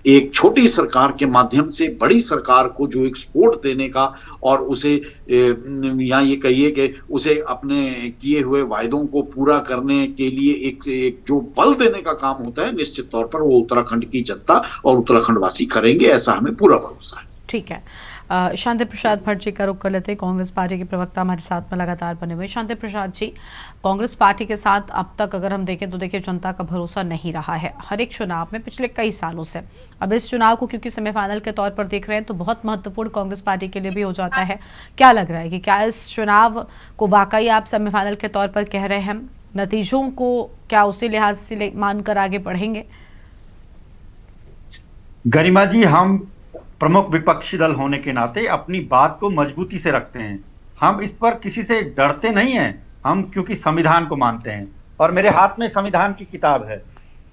एक छोटी सरकार के माध्यम से बड़ी सरकार को जो एक सपोर्ट देने का और उसे या ये कहिए कि उसे अपने किए हुए वायदों को पूरा करने के लिए एक जो बल देने का काम होता है, निश्चित तौर पर वो उत्तराखंड की जनता और उत्तराखंड वासी करेंगे, ऐसा हमें पूरा भरोसा है। ठीक है, शांति प्रसाद भट्ट जी का रुख कर लेते हैं। कांग्रेस पार्टी के प्रवक्ता हमारे साथ में लगातार बने हुए। शांति प्रसाद जी, कांग्रेस पार्टी के साथ अब तक अगर हम देखें तो देखिए जनता का भरोसा नहीं रहा है हर एक चुनाव में पिछले कई सालों से। अब इस चुनाव को क्योंकि सेमीफाइनल के तौर पर देख रहे हैं तो बहुत महत्वपूर्ण कांग्रेस पार्टी के लिए भी हो जाता है। क्या लग रहा है कि क्या इस चुनाव को वाकई आप सेमीफाइनल के तौर पर कह रहे हैं, नतीजों को क्या उसी लिहाज से मानकर आगे बढ़ेंगे? गरिमा जी, हम प्रमुख विपक्षी दल होने के नाते अपनी बात को मजबूती से रखते हैं। हम इस पर किसी से डरते नहीं हैं, हम क्योंकि संविधान को मानते हैं और मेरे हाथ में संविधान की किताब है।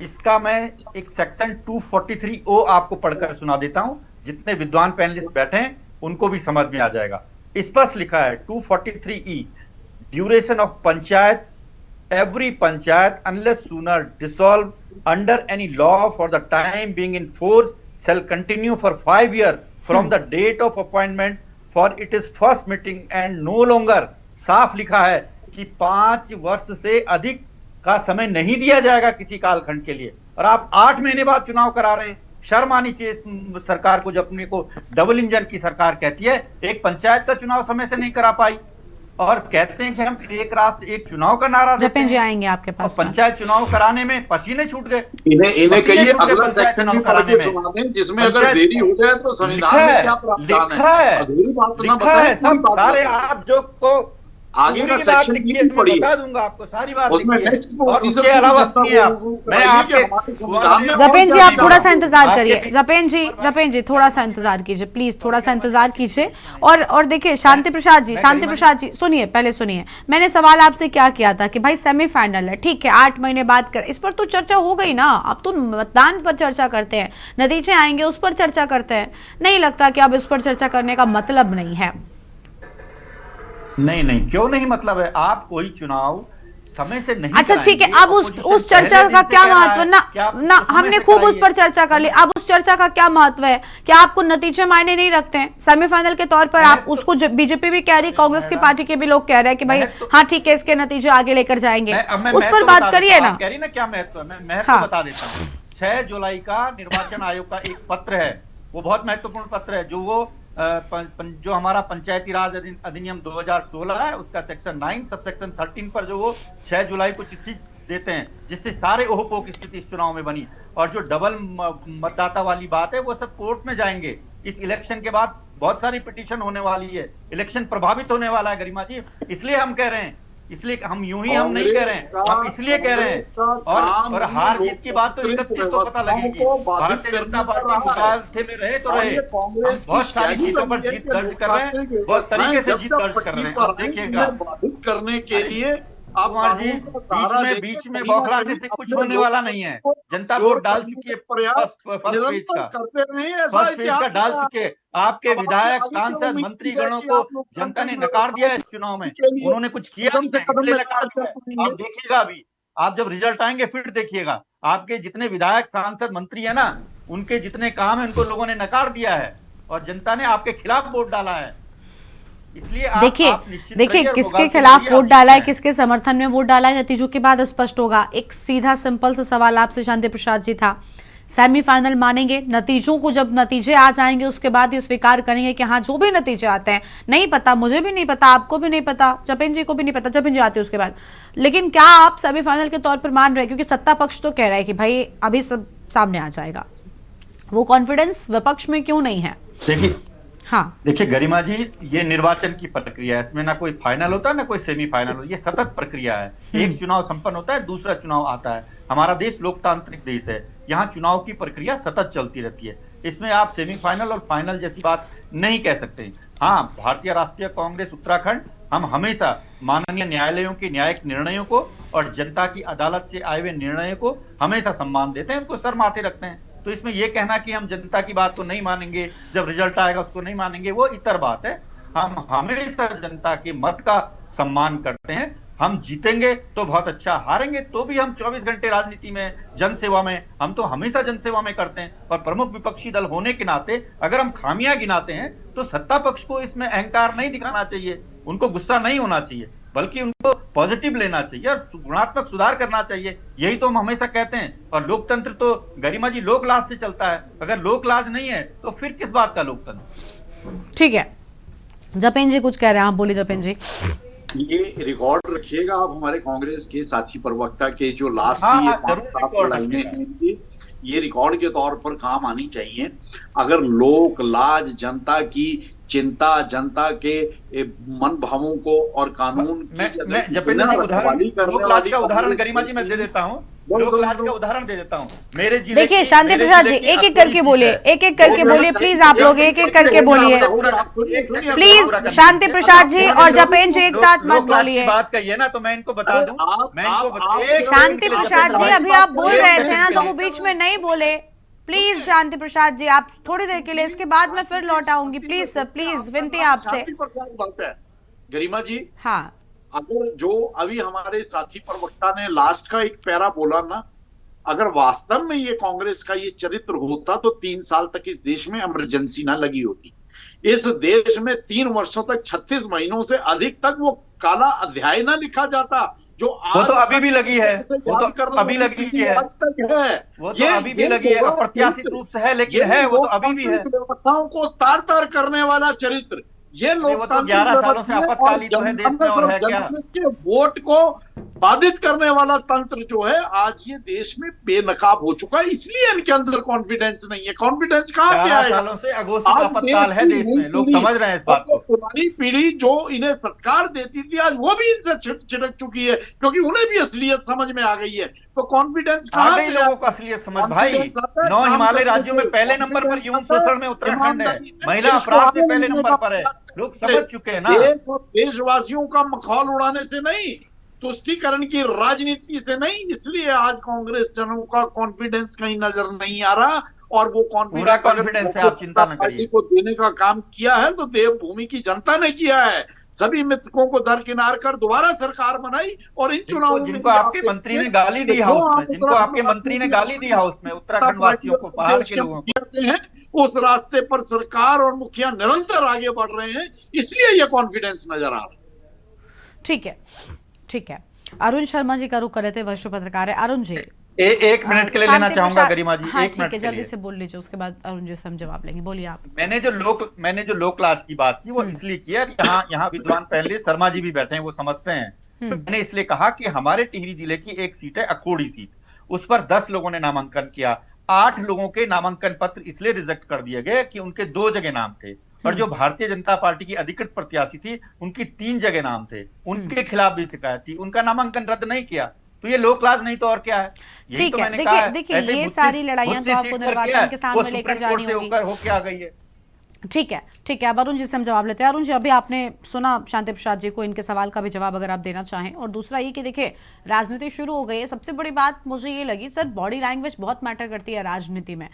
इसका मैं एक सेक्शन 243O आपको पढ़कर सुना देता हूं, जितने विद्वान पैनलिस्ट बैठे हैं उनको भी समझ में आ जाएगा। स्पष्ट लिखा है 243E, duration of panchayat, every panchayat unless sooner dissolved under any law for the time being in force shall continue for 5 years from the date of appointment for it is first meeting and no longer। साफ लिखा है कि 5 वर्ष से अधिक का समय नहीं दिया जाएगा किसी कालखंड के लिए, और आप 8 महीने बाद चुनाव करा रहे हैं। शर्म आनी चाहिए सरकार को, जब अपने को डबल इंजन की सरकार कहती है। एक पंचायत का चुनाव समय से नहीं करा पाई और कहते हैं कि हम एक राष्ट्र एक चुनाव का नारा देते हैं। जी आएंगे आपके पास। पंचायत चुनाव कराने में पसीने छूट गए। इन्हें कहिए अगला सेक्शन भी कराने में, जिसमें अगर देरी हो जाए तो संविधान में क्या प्रावधान है? अधूरी बात ना बताएं, सब सारे आप जो को आगे का सेक्शन भी पढ़िए, बता दूंगा आपको सारी बात। उसमें और उसके अलावा मैं आपके जपेन जी आप थोड़ा सा इंतजार करिए। जपेन जी थोड़ा सा इंतजार कीजिए प्लीज, थोड़ा सा इंतजार कीजिए। और देखिए शांति प्रसाद जी सुनिए, पहले सुनिए। मैंने सवाल आपसे क्या किया था कि भाई सेमीफाइनल है, ठीक है 8 महीने बाद कर, इस पर तो चर्चा हो गई ना। अब तो मतदान पर चर्चा करते हैं, नतीजे आएंगे उस पर चर्चा करते हैं। नहीं लगता कि अब इस पर चर्चा करने का मतलब नहीं है? नहीं, क्यों नहीं मतलब है? आप कोई चुनाव समय से नहीं, अच्छा ठीक है, अब उस चर्चा का क्या महत्व ना हमने खूब उस पर चर्चा कर ली। अब उस चर्चा का क्या महत्व है? क्या आपको नतीजे मायने नहीं रखते हैं? सेमीफाइनल के तौर पर आप उसको बीजेपी भी कह रही, कांग्रेस की पार्टी के भी लोग कह रहे हैं कि भाई हाँ ठीक है इसके नतीजे आगे लेकर जाएंगे, उस पर बात करिए ना। कह रही ना क्या महत्व है, मैं महत्व बता देता हूँ। 6 जुलाई का निर्वाचन आयोग का एक पत्र है, वो बहुत महत्वपूर्ण पत्र है, जो हमारा पंचायती राज अधिनियम 2016 है, उसका सेक्शन 9 सबसेक्शन 13 पर जो वो 6 जुलाई को चिट्ठी देते हैं, जिससे सारे ओहपोह की स्थिति इस चुनाव में बनी। और जो डबल मतदाता वाली बात है वो सब कोर्ट में जाएंगे। इस इलेक्शन के बाद बहुत सारी पिटीशन होने वाली है, इलेक्शन प्रभावित होने वाला है गरिमा जी। इसलिए हम कह रहे हैं, इसलिए हम यूं ही हम नहीं कह रहे हैं, हम इसलिए कह रहे हैं। और हार जीत की बात तो 31 को पता लगेगी। भारतीय जनता पार्टी मुकाबले में रहे तो रहे, हम बहुत सारी सीटों पर जीत दर्ज कर रहे हैं, बहुत तरीके से जीत दर्ज कर रहे हैं। आप देखिएगा करने के लिए आप बीच में बौखलाने से कुछ होने वाला नहीं है। जनता वोट डाल चुकी है, फर्स्ट पेज का डाल चुके। आपके विधायक, सांसद, मंत्रीगणों को जनता ने नकार दिया है इस चुनाव में, उन्होंने कुछ किया नहीं, इसलिए नकार दिया। आप देखिएगा, अभी आप जब रिजल्ट आएंगे फिर देखिएगा, आपके जितने विधायक, सांसद, मंत्री है ना, उनके जितने काम है उनको लोगों ने नकार दिया है और जनता ने आपके खिलाफ वोट डाला है। देखिए किसके खिलाफ वोट डाला है, किसके समर्थन में वोट डाला है, नतीजों के बाद स्पष्ट होगा। एक सीधा सिंपल सा सवाल आपसे शांति प्रसाद जी था, सेमीफाइनल मानेंगे? नतीजों को जब नतीजे आ जाएंगे उसके बाद ये स्वीकार करेंगे कि हाँ जो भी नतीजे आते हैं, नहीं पता, मुझे भी नहीं पता, आपको भी नहीं पता, जपेन जी को भी नहीं पता, जपेन जी आते उसके बाद, लेकिन क्या आप सेमीफाइनल के तौर पर मान रहे हैं? क्योंकि सत्ता पक्ष तो कह रहा है कि भाई अभी सब सामने आ जाएगा, वो कॉन्फिडेंस विपक्ष में क्यों नहीं है? देखिए गरिमा जी, ये निर्वाचन की प्रक्रिया है, इसमें ना कोई फाइनल होता है ना कोई सेमीफाइनल होता है, ये सतत प्रक्रिया है। एक चुनाव संपन्न होता है, दूसरा चुनाव आता है। हमारा देश लोकतांत्रिक देश है, यहाँ चुनाव की प्रक्रिया सतत चलती रहती है। इसमें आप सेमीफाइनल और फाइनल जैसी बात नहीं कह सकते। हाँ, भारतीय राष्ट्रीय कांग्रेस उत्तराखंड, हम हमेशा माननीय न्यायालयों के न्यायिक निर्णयों को और जनता की अदालत से आए हुए निर्णयों को हमेशा सम्मान देते हैं, उनको सर माथे रखते हैं। तो इसमें यह कहना कि हम जनता की बात को नहीं मानेंगे, जब रिजल्ट आएगा उसको नहीं मानेंगे, वो इतर बात है। हम हमेशा जनता के मत का सम्मान करते हैं हम जीतेंगे तो बहुत अच्छा, हारेंगे तो भी हम 24 घंटे राजनीति में, जनसेवा में, हम तो हमेशा जनसेवा में करते हैं। और प्रमुख विपक्षी दल होने के नाते अगर हम खामियां गिनाते हैं तो सत्ता पक्ष को इसमें अहंकार नहीं दिखाना चाहिए, उनको गुस्सा नहीं होना चाहिए, बल्कि उनको पॉजिटिव लेना चाहिए और गुणात्मक सुधार करना चाहिए। यही तो हम हमेशा कहते हैं। और लोकतंत्र तो गरिमा जी लोकलाज से चलता है, अगर लोकलाज नहीं है तो फिर किस बात का लोकतंत्र। ठीक है, जपेन जी कुछ कह रहे हैं, आप बोले जपेन जी। ये रिकॉर्ड रखिएगा आप हमारे कांग्रेस के साथी प्रवक्ता के जो लास्ट हाँ, की ये लाइनें हैं, ये रिकॉर्ड के तौर पर काम आनी चाहिए। अगर लोक लाज, जनता की चिंता, जनता के मन भावों को और कानून मैं जपेंद्र जी उदाहरण, लोक लाज का उदाहरण गरिमा जी मैं दे देता हूँ, लोक लाज का उदाहरण दे देता हूँ। मेरे जिले, देखिए शांति प्रसाद जी एक एक करके बोलिए, एक एक करके बोलिए प्लीज, आप लोग एक एक करके बोलिए प्लीज। शांति प्रसाद जी और जपेन जी एक साथ मत बोलिए। बात कहिए ना तो मैं इनको बता दूं, मैं इनको शांति प्रसाद जी अभी आप बोल रहे थे ना, तो वो बीच में नहीं बोले। प्लीज शांति प्रसाद जी आप थोड़ी देर के लिए, इसके बाद मैं फिर लौट आऊंगी। प्लीज सर, प्लीज विनती आपसे। गरिमा जी, हाँ, अगर जो अभी हमारे साथी प्रवक्ता ने लास्ट का एक पैरा बोला ना, अगर वास्तव में ये कांग्रेस का ये चरित्र होता तो 3 साल तक इस देश में इमरजेंसी ना लगी होती। इस देश में 3 वर्षों तक, 36 महीनों से अधिक तक वो काला अध्याय ना लिखा जाता जो वो तो अभी भी लगी है, वो तो अभी लगी है, वो तो अभी भी लगी है, अप्रत्याशित रूप से है, लेकिन है वो तो अभी भी है। व्यवस्थाओं को तार तार करने वाला चरित्र, ये लोग तो 11 सालों से आपातकालीन तो है देश में, और है क्या? वोट को बाधित करने वाला तंत्र जो है आज ये देश में बेनकाब हो चुका है, इसलिए इनके अंदर कॉन्फिडेंस नहीं है। कॉन्फिडेंस कहां से आएगा? सालों से अघोषित आपातकाल है देश में, लोग समझ रहे हैं इस बात को। पुरानी पीढ़ी जो इन्हें सत्कार देती थी आज वो भी इनसे छिटक चुकी है, क्योंकि उन्हें भी असलियत समझ में आ गई है। तो कॉन्फिडेंस कहां से? लोगों को असलियत समझ भाई, 9 हिमालय राज्यों में पहले नंबर पर यौन शोषण में उत्तराखंड है, महिला अपराध में पहले नंबर पर है, लोग समझ चुके हैं ना। देशवासियों का मखौल उड़ाने से नहीं, तुष्टीकरण की राजनीति से नहीं, इसलिए आज कांग्रेस जनों का कॉन्फिडेंस कहीं नजर नहीं आ रहा। और वो कॉन्फिडेंस है, आप चिंता न करिए, को देने का काम किया है तो देवभूमि की जनता ने किया है। सभी मृतकों को दरकिनार कर दोबारा सरकार बनाई और इन चुनावों में जिनको आपके मंत्री ने गाली दी हाउस में, जिनको आपके मंत्री ने गाली दी हाउस में, उत्तराखंड वासियों को, पहाड़ के लोगों को, उस रास्ते पर सरकार और मुखिया निरंतर आगे बढ़ रहे हैं, इसलिए ये कॉन्फिडेंस नजर आ रहा है। ठीक है, ठीक है। अरुण शर्मा जी का रुख कर रहे थे, वरिष्ठ पत्रकार है। अरुण जी एक मिनट के लिए लेना चाहूंगा गरिमा जी। हाँ, एक मिनट ठीक है, जल्दी से बोल लीजिए, उसके बाद अरुण जी से हम जवाब लेंगे। बोलिए आप। मैंने जो लोक लाज की बात की वो इसलिए किया, यहाँ विद्वान पहले शर्मा जी भी बैठे हैं, वो समझते हैं। तो मैंने इसलिए कहा कि हमारे टिहरी जिले की एक सीट है अखोड़ी सीट, उस पर 10 लोगों ने नामांकन किया, 8 लोगों के नामांकन पत्र इसलिए रिजेक्ट कर दिए गए कि उनके 2 जगह नाम थे, और जो भारतीय जनता पार्टी की अधिकृत प्रत्याशी थी उनकी 3 जगह नाम थे, उनके खिलाफ भी शिकायत थी, उनका नामांकन रद्द नहीं किया। तो ये लोक लाज नहीं तो और क्या है? ठीक है, देखिए ये सारी लड़ाइयां तो आपको निर्वाचन के सामने लेकर जानी होगी, होके आ गई है। ठीक है, ठीक है। अब अरुण जी से हम जवाब लेते हैं। अरुण जी, अभी आपने सुना शांति प्रसाद जी को, इनके सवाल का भी जवाब अगर आप देना चाहें। और दूसरा ये कि देखिए राजनीति शुरू हो गई है, सबसे बड़ी बात मुझे ये लगी सर, बॉडी लैंग्वेज बहुत मैटर करती है राजनीति में।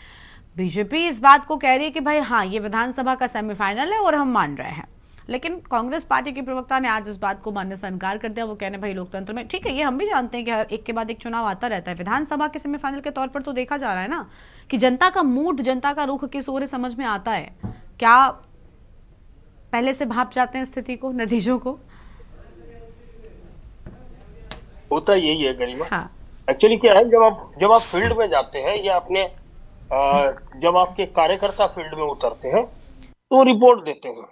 बीजेपी इस बात को कह रही है कि भाई हाँ ये विधानसभा का सेमीफाइनल है और हम मान रहे हैं, लेकिन कांग्रेस पार्टी के प्रवक्ता ने आज इस बात को मानने से इनकार कर दिया। वो कहने भाई लोकतंत्र में ठीक है, ये हम भी जानते हैं कि हर एक के बाद एक चुनाव आता रहता है, विधानसभा के सेमीफाइनल के तौर पर तो देखा जा रहा है ना कि जनता का मूड, जनता का रुख किस ओर समझ में आता है। क्या पहले से भाप जाते हैं स्थिति को, नतीजों को? होता यही है गरिमा। हाँ। एक्चुअली क्या है, जब आप फील्ड में जाते हैं या अपने जब आपके कार्यकर्ता फील्ड में उतरते हैं तो रिपोर्ट देते हैं,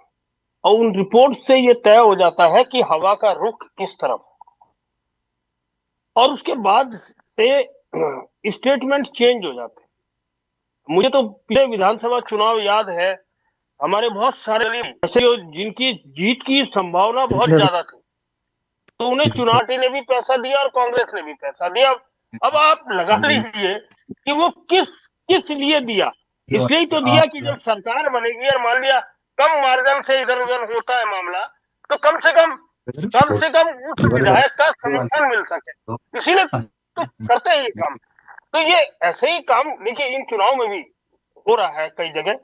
और उन रिपोर्ट से ये तय हो जाता है कि हवा का रुख किस तरफ, और उसके बाद से स्टेटमेंट चेंज हो जाते हैं। मुझे तो पिछले विधानसभा चुनाव याद है, हमारे बहुत सारे ऐसे जिनकी जीत की संभावना बहुत ज्यादा थी, तो उन्हें चुनाव पार्टी ने भी पैसा दिया और कांग्रेस ने भी पैसा दिया। अब आप लगा लीजिए कि वो किस लिए दिया। इसलिए तो दिया कि जब सरकार बनेगी और मान लिया कम मार्जिन से इधर उधर होता है मामला, तो कम से कम उस विधायक का समर्थन मिल सके, इसीलिए तो करते हैं ये काम। तो ये ऐसे ही काम देखिए इन चुनाव में भी हो रहा है कई जगह।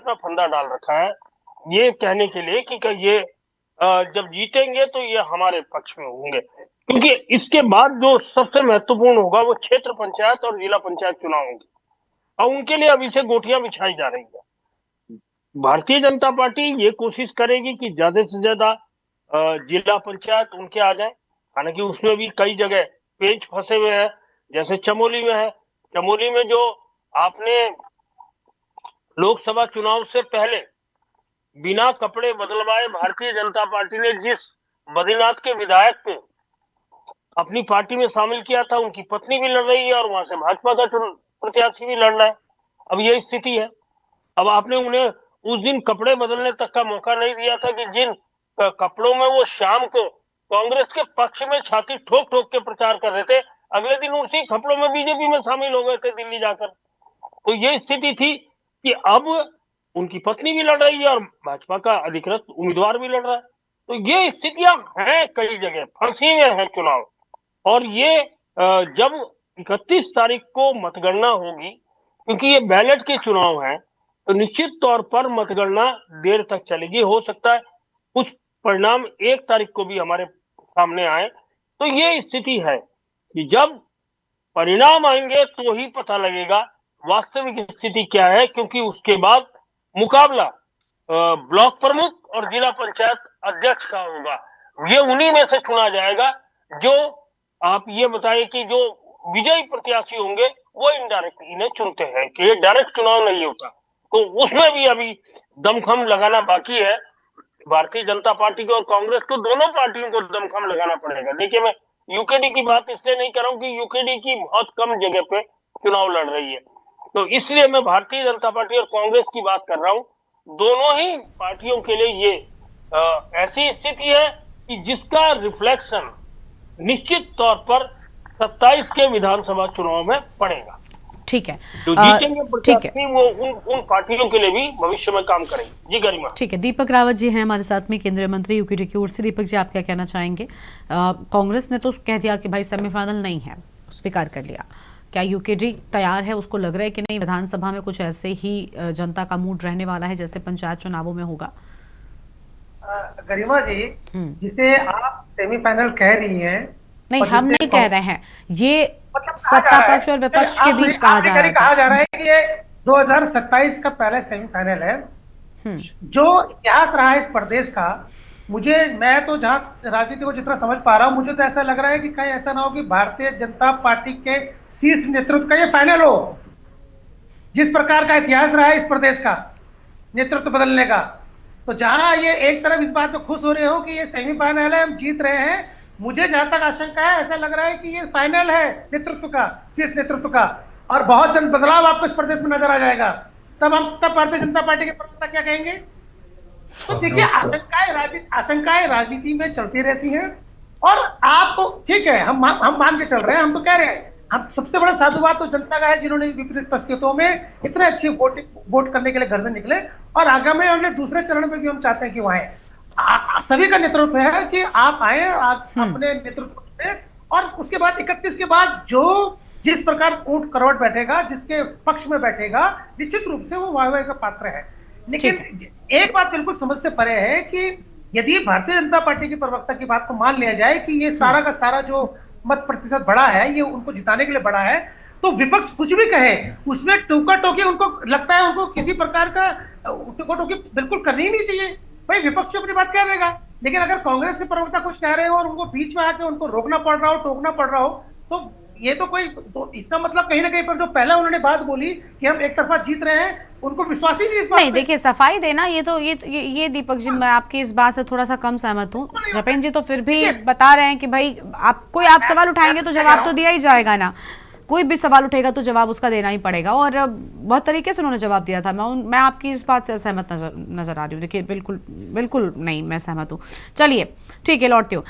अपना फंदा डाल रखा है ये कहने के लिए कि ये जब जीतेंगे तो ये हमारे पक्ष में होंगे, क्योंकि इसके बाद जो सबसे महत्वपूर्ण होगा वो क्षेत्र पंचायत और जिला पंचायत चुनाव होंगे और उनके लिए अभी से गोटियां बिछाई जा रही है। भारतीय जनता पार्टी ये कोशिश करेगी कि ज्यादा से ज्यादा जिला पंचायत उनके आ जाए, हालांकि उसमें भी कई जगह पेंच फंसे हुए हैं, जैसे चमोली में है। चमोली में जो आपने लोकसभा चुनाव से पहले बिना कपड़े बदलवाए भारतीय जनता पार्टी ने जिस बद्रीनाथ के विधायक को अपनी पार्टी में शामिल किया था, उनकी पत्नी भी लड़ रही है और वहां से भाजपा का प्रत्याशी भी लड़ रहा है। अब ये स्थिति है। अब आपने उन्हें उस दिन कपड़े बदलने तक का मौका नहीं दिया था कि जिन कपड़ों में वो शाम को कांग्रेस के पक्ष में छाती ठोक ठोक के प्रचार कर रहे थे, अगले दिन उसी कपड़ों में बीजेपी में शामिल हो गए थे दिल्ली जाकर। तो ये स्थिति थी कि अब उनकी पत्नी भी लड़ रही है और भाजपा का अधिकृत उम्मीदवार भी लड़ रहा है। तो ये स्थितियां हैं, कई जगह फंसी हुए हैं चुनाव। और ये जब 31 तारीख को मतगणना होगी, क्योंकि ये बैलेट के चुनाव हैं, तो निश्चित तौर पर मतगणना देर तक चलेगी। हो सकता है कुछ परिणाम 1 तारीख को भी हमारे सामने आए। तो ये स्थिति है कि जब परिणाम आएंगे तो ही पता लगेगा वास्तविक स्थिति क्या है, क्योंकि उसके बाद मुकाबला ब्लॉक प्रमुख और जिला पंचायत अध्यक्ष का होगा। ये उन्हीं में से चुना जाएगा जो आप ये बताइए कि जो विजयी प्रत्याशी होंगे वो इनडायरेक्ट इन्हें चुनते हैं, कि ये डायरेक्ट चुनाव नहीं होता। तो उसमें भी अभी दमखम लगाना बाकी है। भारतीय जनता पार्टी को और कांग्रेस को, दोनों पार्टियों को दमखम लगाना पड़ेगा। देखिए, मैं यूकेडी की बात इसलिए नहीं कर रहा हूँ कि यूकेडी की बहुत कम जगह पे चुनाव लड़ रही है, तो इसलिए मैं भारतीय जनता पार्टी और कांग्रेस की बात कर रहा हूँ। दोनों ही पार्टियों के लिए ये ऐसी स्थिति है कि जिसका रिफ्लेक्शन निश्चित तौर पर 27 के विधानसभा चुनाव में पड़ेगा। ठीक है, जो जीतेंगे प्रत्याशी वो उन पार्टियों के लिए भी भविष्य में काम करेंगे। जी गरिमा। ठीक है, दीपक रावत जी हैं हमारे साथ में, केंद्रीय मंत्री यूकेडी की ओर से। दीपक जी, आप क्या कहना चाहेंगे? कांग्रेस ने तो कह दिया कि भाई सेमीफाइनल नहीं है, स्वीकार कर लिया। क्या यूकेडी तैयार है? उसको लग रहा है कि नहीं विधानसभा में कुछ ऐसे ही जनता का मूड रहने वाला है जैसे पंचायत चुनावों में होगा? गरिमा जी, जिसे आप सेमीफाइनल कह रही हैं, नहीं हम नहीं कह रहे हैं, ये सत्ता पक्ष और विपक्ष के बीच कहा जा रहा है कि ये 2027 का पहला सेमीफाइनल है। जो इतिहास रहा है इस प्रदेश का, मैं तो जहां राजनीति को जितना समझ पा रहा हूं, मुझे तो ऐसा लग रहा है कि कहीं ऐसा ना हो कि भारतीय जनता पार्टी के शीर्ष नेतृत्व का ये फाइनल हो। जिस प्रकार का इतिहास रहा है इस प्रदेश का नेतृत्व बदलने का, तो जहां ये एक तरफ इस बात पे खुश हो रहे हो कि ये सेमीफाइनल है, हम जीत रहे हैं, मुझे जहां तक आशंका है, ऐसा लग रहा है कि ये फाइनल है नेतृत्व का, शीर्ष नेतृत्व का, और बहुत जल्द बदलाव आपको इस प्रदेश में नजर आ जाएगा। तब भारतीय जनता पार्टी के प्रवक्ता क्या कहेंगे? तो देखिए, आशंकाएं राजनीति में चलती रहती हैं। और आपको ठीक है, हम मान के चल रहे हैं, हम तो कह रहे हैं, हम सबसे बड़ा साधुवाद तो जनता का है जिन्होंने विपरीत परिस्थितियों में इतने अच्छे वोट करने के लिए घर से निकले, और आगामी अगले दूसरे चरण में भी हम चाहते हैं कि वहां सभी का नेतृत्व है कि आप आए, अपने नेतृत्व में, और उसके बाद 31 के बाद जो जिस प्रकार ऊंट करवट बैठेगा, जिसके पक्ष में बैठेगा, निश्चित रूप से वो वाह-वाह का पात्र है। लेकिन एक बात बिल्कुल समझ से परे है कि यदि भारतीय जनता पार्टी की प्रवक्ता की बात को मान लिया जाए कि ये सारा का सारा जो मत प्रतिशत बढ़ा है ये उनको जिताने के लिए बढ़ा है, तो विपक्ष कुछ भी कहे उसमें टोका टोकी, उनको लगता है उनको किसी प्रकार का टोका टोकी बिल्कुल करनी ही नहीं चाहिए। भाई विपक्ष अपनी बात कह देगा, लेकिन अगर कांग्रेस के प्रवक्ता कुछ कह रहे हो और उनको बीच में आके उनको रोकना पड़ रहा हो, टोकना पड़ रहा हो, तो ये तो इसका मतलब कहीं ना कहीं पर जो पहले उन्होंने बात बोली कि हम एक तरफा जीत रहे हैं, उनको विश्वास ही नहीं इस बात नहीं। देखिए, सफाई देना ये दीपक जी, मैं आपकी इस बात से थोड़ा सा कम सहमत हूँ। जपेन जी तो फिर भी बता रहे हैं कि भाई आप सवाल उठाएंगे तो जवाब तो दिया ही जाएगा ना, कोई भी सवाल उठेगा तो जवाब उसका देना ही पड़ेगा, और बहुत तरीके से उन्होंने जवाब दिया था। मैं आपकी इस बात से असहमत नजर आ रही हूँ। देखिए, बिल्कुल नहीं, मैं सहमत हूँ। चलिए ठीक है, लौटती हूँ।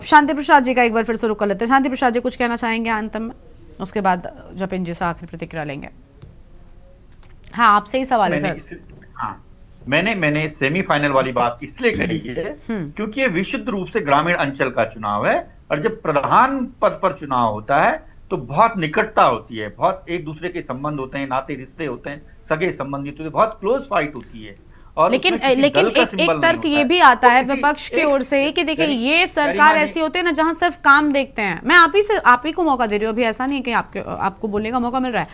शांति प्रसाद जी का एक बार फिर से रुक कर लेते हैं। शांति प्रसाद जी कुछ कहना चाहेंगे अंत में, उसके बाद जपेन जी से आखिर प्रतिक्रिया लेंगे। हाँ, आपसे ही सवाल है सर। हाँ, मैंने सेमीफाइनल वाली बात इसलिए कही है क्योंकि ये विशुद्ध रूप से ग्रामीण अंचल का चुनाव है, और जब प्रधान पद पर चुनाव होता है तो बहुत निकटता होती है, बहुत एक दूसरे के संबंध होते हैं, नाते रिश्ते होते हैं, सगे संबंधित होते हैं, बहुत क्लोज फाइट होती है। और लेकिन एक तर्क ये भी आता है विपक्ष की ओर से कि देखिए ये सरकार ऐसी होती है ना जहां सिर्फ काम देखते हैं। मैं आप ही को मौका दे रही हूँ, अभी ऐसा नहीं है कि आपको बोलने का मौका मिल रहा है।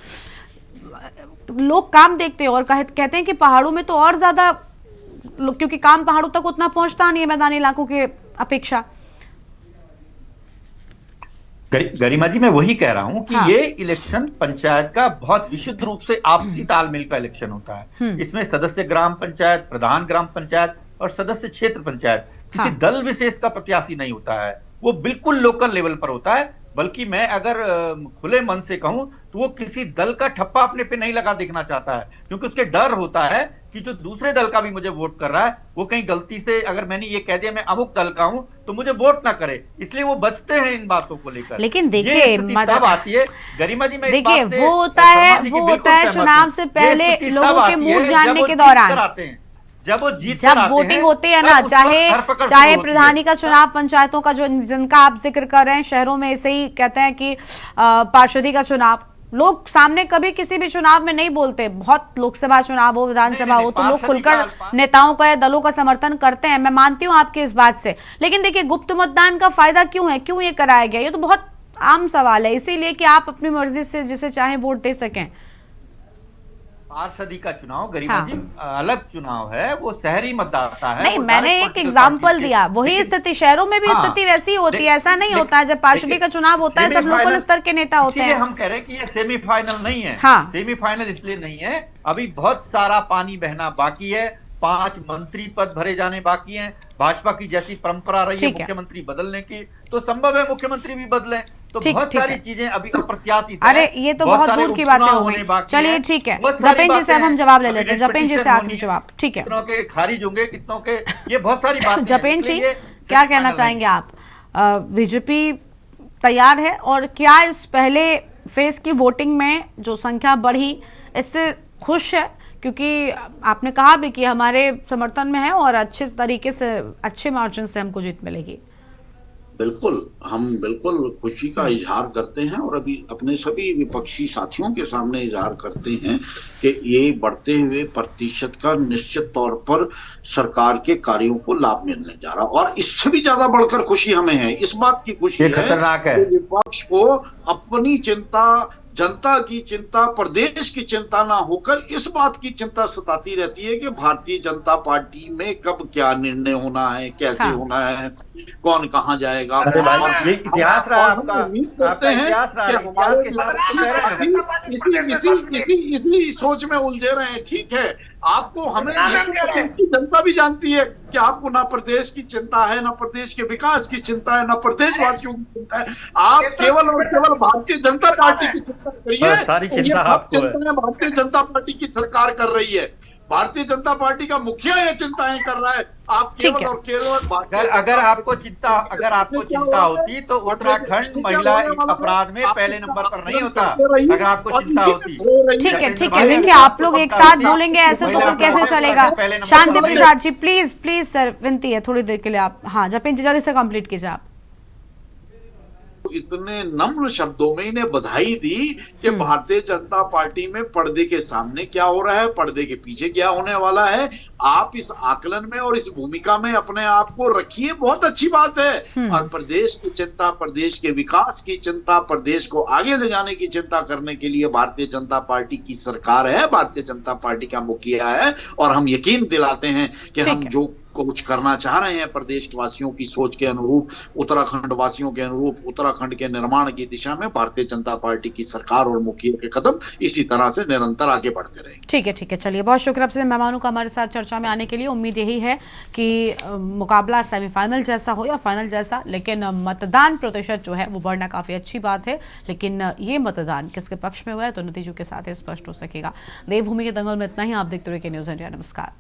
लोग काम देखते हैं और कहते हैं कि पहाड़ों में तो और ज्यादा, क्योंकि काम पहाड़ों तक उतना पहुंचता नहीं है मैदानी इलाकों के अपेक्षा। गरिमा जी, मैं वही कह रहा हूं कि ये इलेक्शन पंचायत का बहुत विशुद्ध रूप से आपसी तालमेल का इलेक्शन होता है। इसमें सदस्य ग्राम पंचायत, प्रधान ग्राम पंचायत और सदस्य क्षेत्र पंचायत किसी दल विशेष का प्रत्याशी नहीं होता है, वो बिल्कुल लोकल लेवल पर होता है। बल्कि मैं अगर खुले मन से कहूं तो वो किसी दल का ठप्पा अपने पे नहीं लगा देखना चाहता है, क्योंकि उसके डर होता है कि जो दूसरे दल का भी मुझे वोट कर रहा है वो कहीं गलती से, अगर मैंने ये कह दिया मैं अमुक दल का हूं तो मुझे वोट ना करे, इसलिए वो बचते हैं इन बातों को लेकर। लेकिन देखिए तब आती है गरिमा जी, मैं देखिए वो होता है चुनाव से पहले लोगों के मूड जानने के दौरान आते हैं, जब वो जीत जब वोटिंग होती है ना, चाहे प्रधानी का चुनाव, पंचायतों का जो जिनका आप जिक्र कर रहे हैं, शहरों में ऐसे ही कहते हैं कि पार्षदी का चुनाव, लोग सामने कभी किसी भी चुनाव में नहीं बोलते। बहुत लोकसभा चुनाव हो, विधानसभा हो, तो लोग खुलकर नेताओं का या दलों का समर्थन करते हैं। मैं मानती हूं आपकी इस बात से, लेकिन देखिए गुप्त मतदान का फायदा क्यों है, क्यों ये कराया गया, ये तो बहुत आम सवाल है। इसीलिए कि आप अपनी मर्जी से जिसे चाहे वोट दे सकें। पार्षदी का चुनाव गरिमा जी अलग चुनाव है, वो शहरी मतदाता है। नहीं, मैंने एक एग्जांपल दिया, वही स्थिति शहरों में भी स्थिति वैसी होती है। ऐसा नहीं होता है जब पार्षदी का चुनाव होता है सब लोकल स्तर के नेता होते हैं। हम कह रहे हैं कि ये सेमीफाइनल नहीं है। सेमीफाइनल इसलिए नहीं है, अभी बहुत सारा पानी बहना बाकी है, 5 मंत्री पद भरे जाने बाकी हैं। भाजपा की जैसी परंपरा रही है मुख्यमंत्री बदलने की, तो संभव है मुख्यमंत्री भी बदलें। तो बहुत सारी चीजें अभी अप्रत्याशित है। अरे ये तो बहुत दूर की बातें हो गई। चलिए ठीक है, जपेन जी से अब हम जवाब ले लेते हैं। जपेन जी से आखिरी जवाब, ठीक है। कितनों के खारिज होंगे, कितनों के, ये बहुत सारी बातें। जपेन जी क्या कहना चाहेंगे आप? बीजेपी तैयार है और क्या इस पहले फेज की वोटिंग में जो संख्या बढ़ी इससे खुश है? क्योंकि आपने कहा भी कि हमारे समर्थन में है और अच्छे तरीके से, अच्छे मार्जिन से हमको जीत मिलेगी। बिल्कुल, हम बिल्कुल खुशी का इजहार करते हैं और अभी अपने सभी विपक्षी साथियों के सामने इजहार करते हैं कि ये बढ़ते हुए प्रतिशत का निश्चित तौर पर सरकार के कार्यों को लाभ मिलने जा रहा, और इससे भी ज्यादा बढ़कर खुशी हमें है, इस बात की खुशी है खतरनाक है विपक्ष को अपनी चिंता, जनता की चिंता, प्रदेश की चिंता ना होकर इस बात की चिंता सताती रहती है कि भारतीय जनता पार्टी में कब क्या निर्णय होना है, कैसे होना है, कौन कहां जाएगा। ये इतिहास रहा आपका इतिहास रहा, इसी सोच में उलझे रहे हैं। ठीक है, आपको हमें जनता भी जानती है कि आपको ना प्रदेश की चिंता है, ना प्रदेश के विकास की चिंता है, ना प्रदेशवासियों की चिंता है। आप केवल और केवल भारतीय जनता पार्टी की चिंता करिए। सारी चिंता आपको है। भारतीय जनता पार्टी की सरकार कर रही है, भारतीय जनता पार्टी का मुखिया ये चिंताएं कर रहा है। आप केवल और केवल अगर आपको चिंता होती तो उत्तराखंड महिला अपराध में पहले नंबर पर नहीं होता। अगर आपको चिंता होती, ठीक है देखिए आप लोग एक साथ बोलेंगे ऐसे तो फिर कैसे चलेगा? शांति प्रसाद जी प्लीज सर, विनती है थोड़ी देर के लिए आप। हाँ जपेन जी जल्दी से कंप्लीट कीजिए आप। इतने नम्र शब्दों में इन्हें बधाई दी कि भारतीय जनता पार्टी में पर्दे के सामने क्या हो रहा है, पर्दे के पीछे क्या होने वाला है, आप इस आकलन में और इस भूमिका में अपने आप को रखिए, बहुत अच्छी बात है। और प्रदेश की चिंता, प्रदेश के विकास की चिंता, प्रदेश को आगे ले जाने की चिंता करने के लिए भारतीय जनता पार्टी की सरकार है, भारतीय जनता पार्टी का मुखिया है, और हम यकीन दिलाते हैं कि हम जो कुछ करना चाह रहे हैं प्रदेश वासियों की सोच के अनुरूप, उत्तराखंड वासियों के अनुरूप, उत्तराखंड के निर्माण की दिशा में भारतीय जनता पार्टी की सरकार और मुखिया के कदम इसी तरह से निरंतर आगे बढ़ते रहेंगे। ठीक है चलिए, बहुत शुक्रिया आपसे मेहमानों का हमारे साथ चर्चा में आने के लिए। उम्मीद यही है कि मुकाबला सेमीफाइनल जैसा हो या फाइनल जैसा, लेकिन मतदान प्रतिशत जो है वो बढ़ना काफी अच्छी बात है। लेकिन ये मतदान किसके पक्ष में हुआ है तो नतीजों के साथ ही स्पष्ट हो सकेगा। देवभूमि के दंगल में इतना ही। आप देखते रहिए न्यूज़ इंडिया। नमस्कार।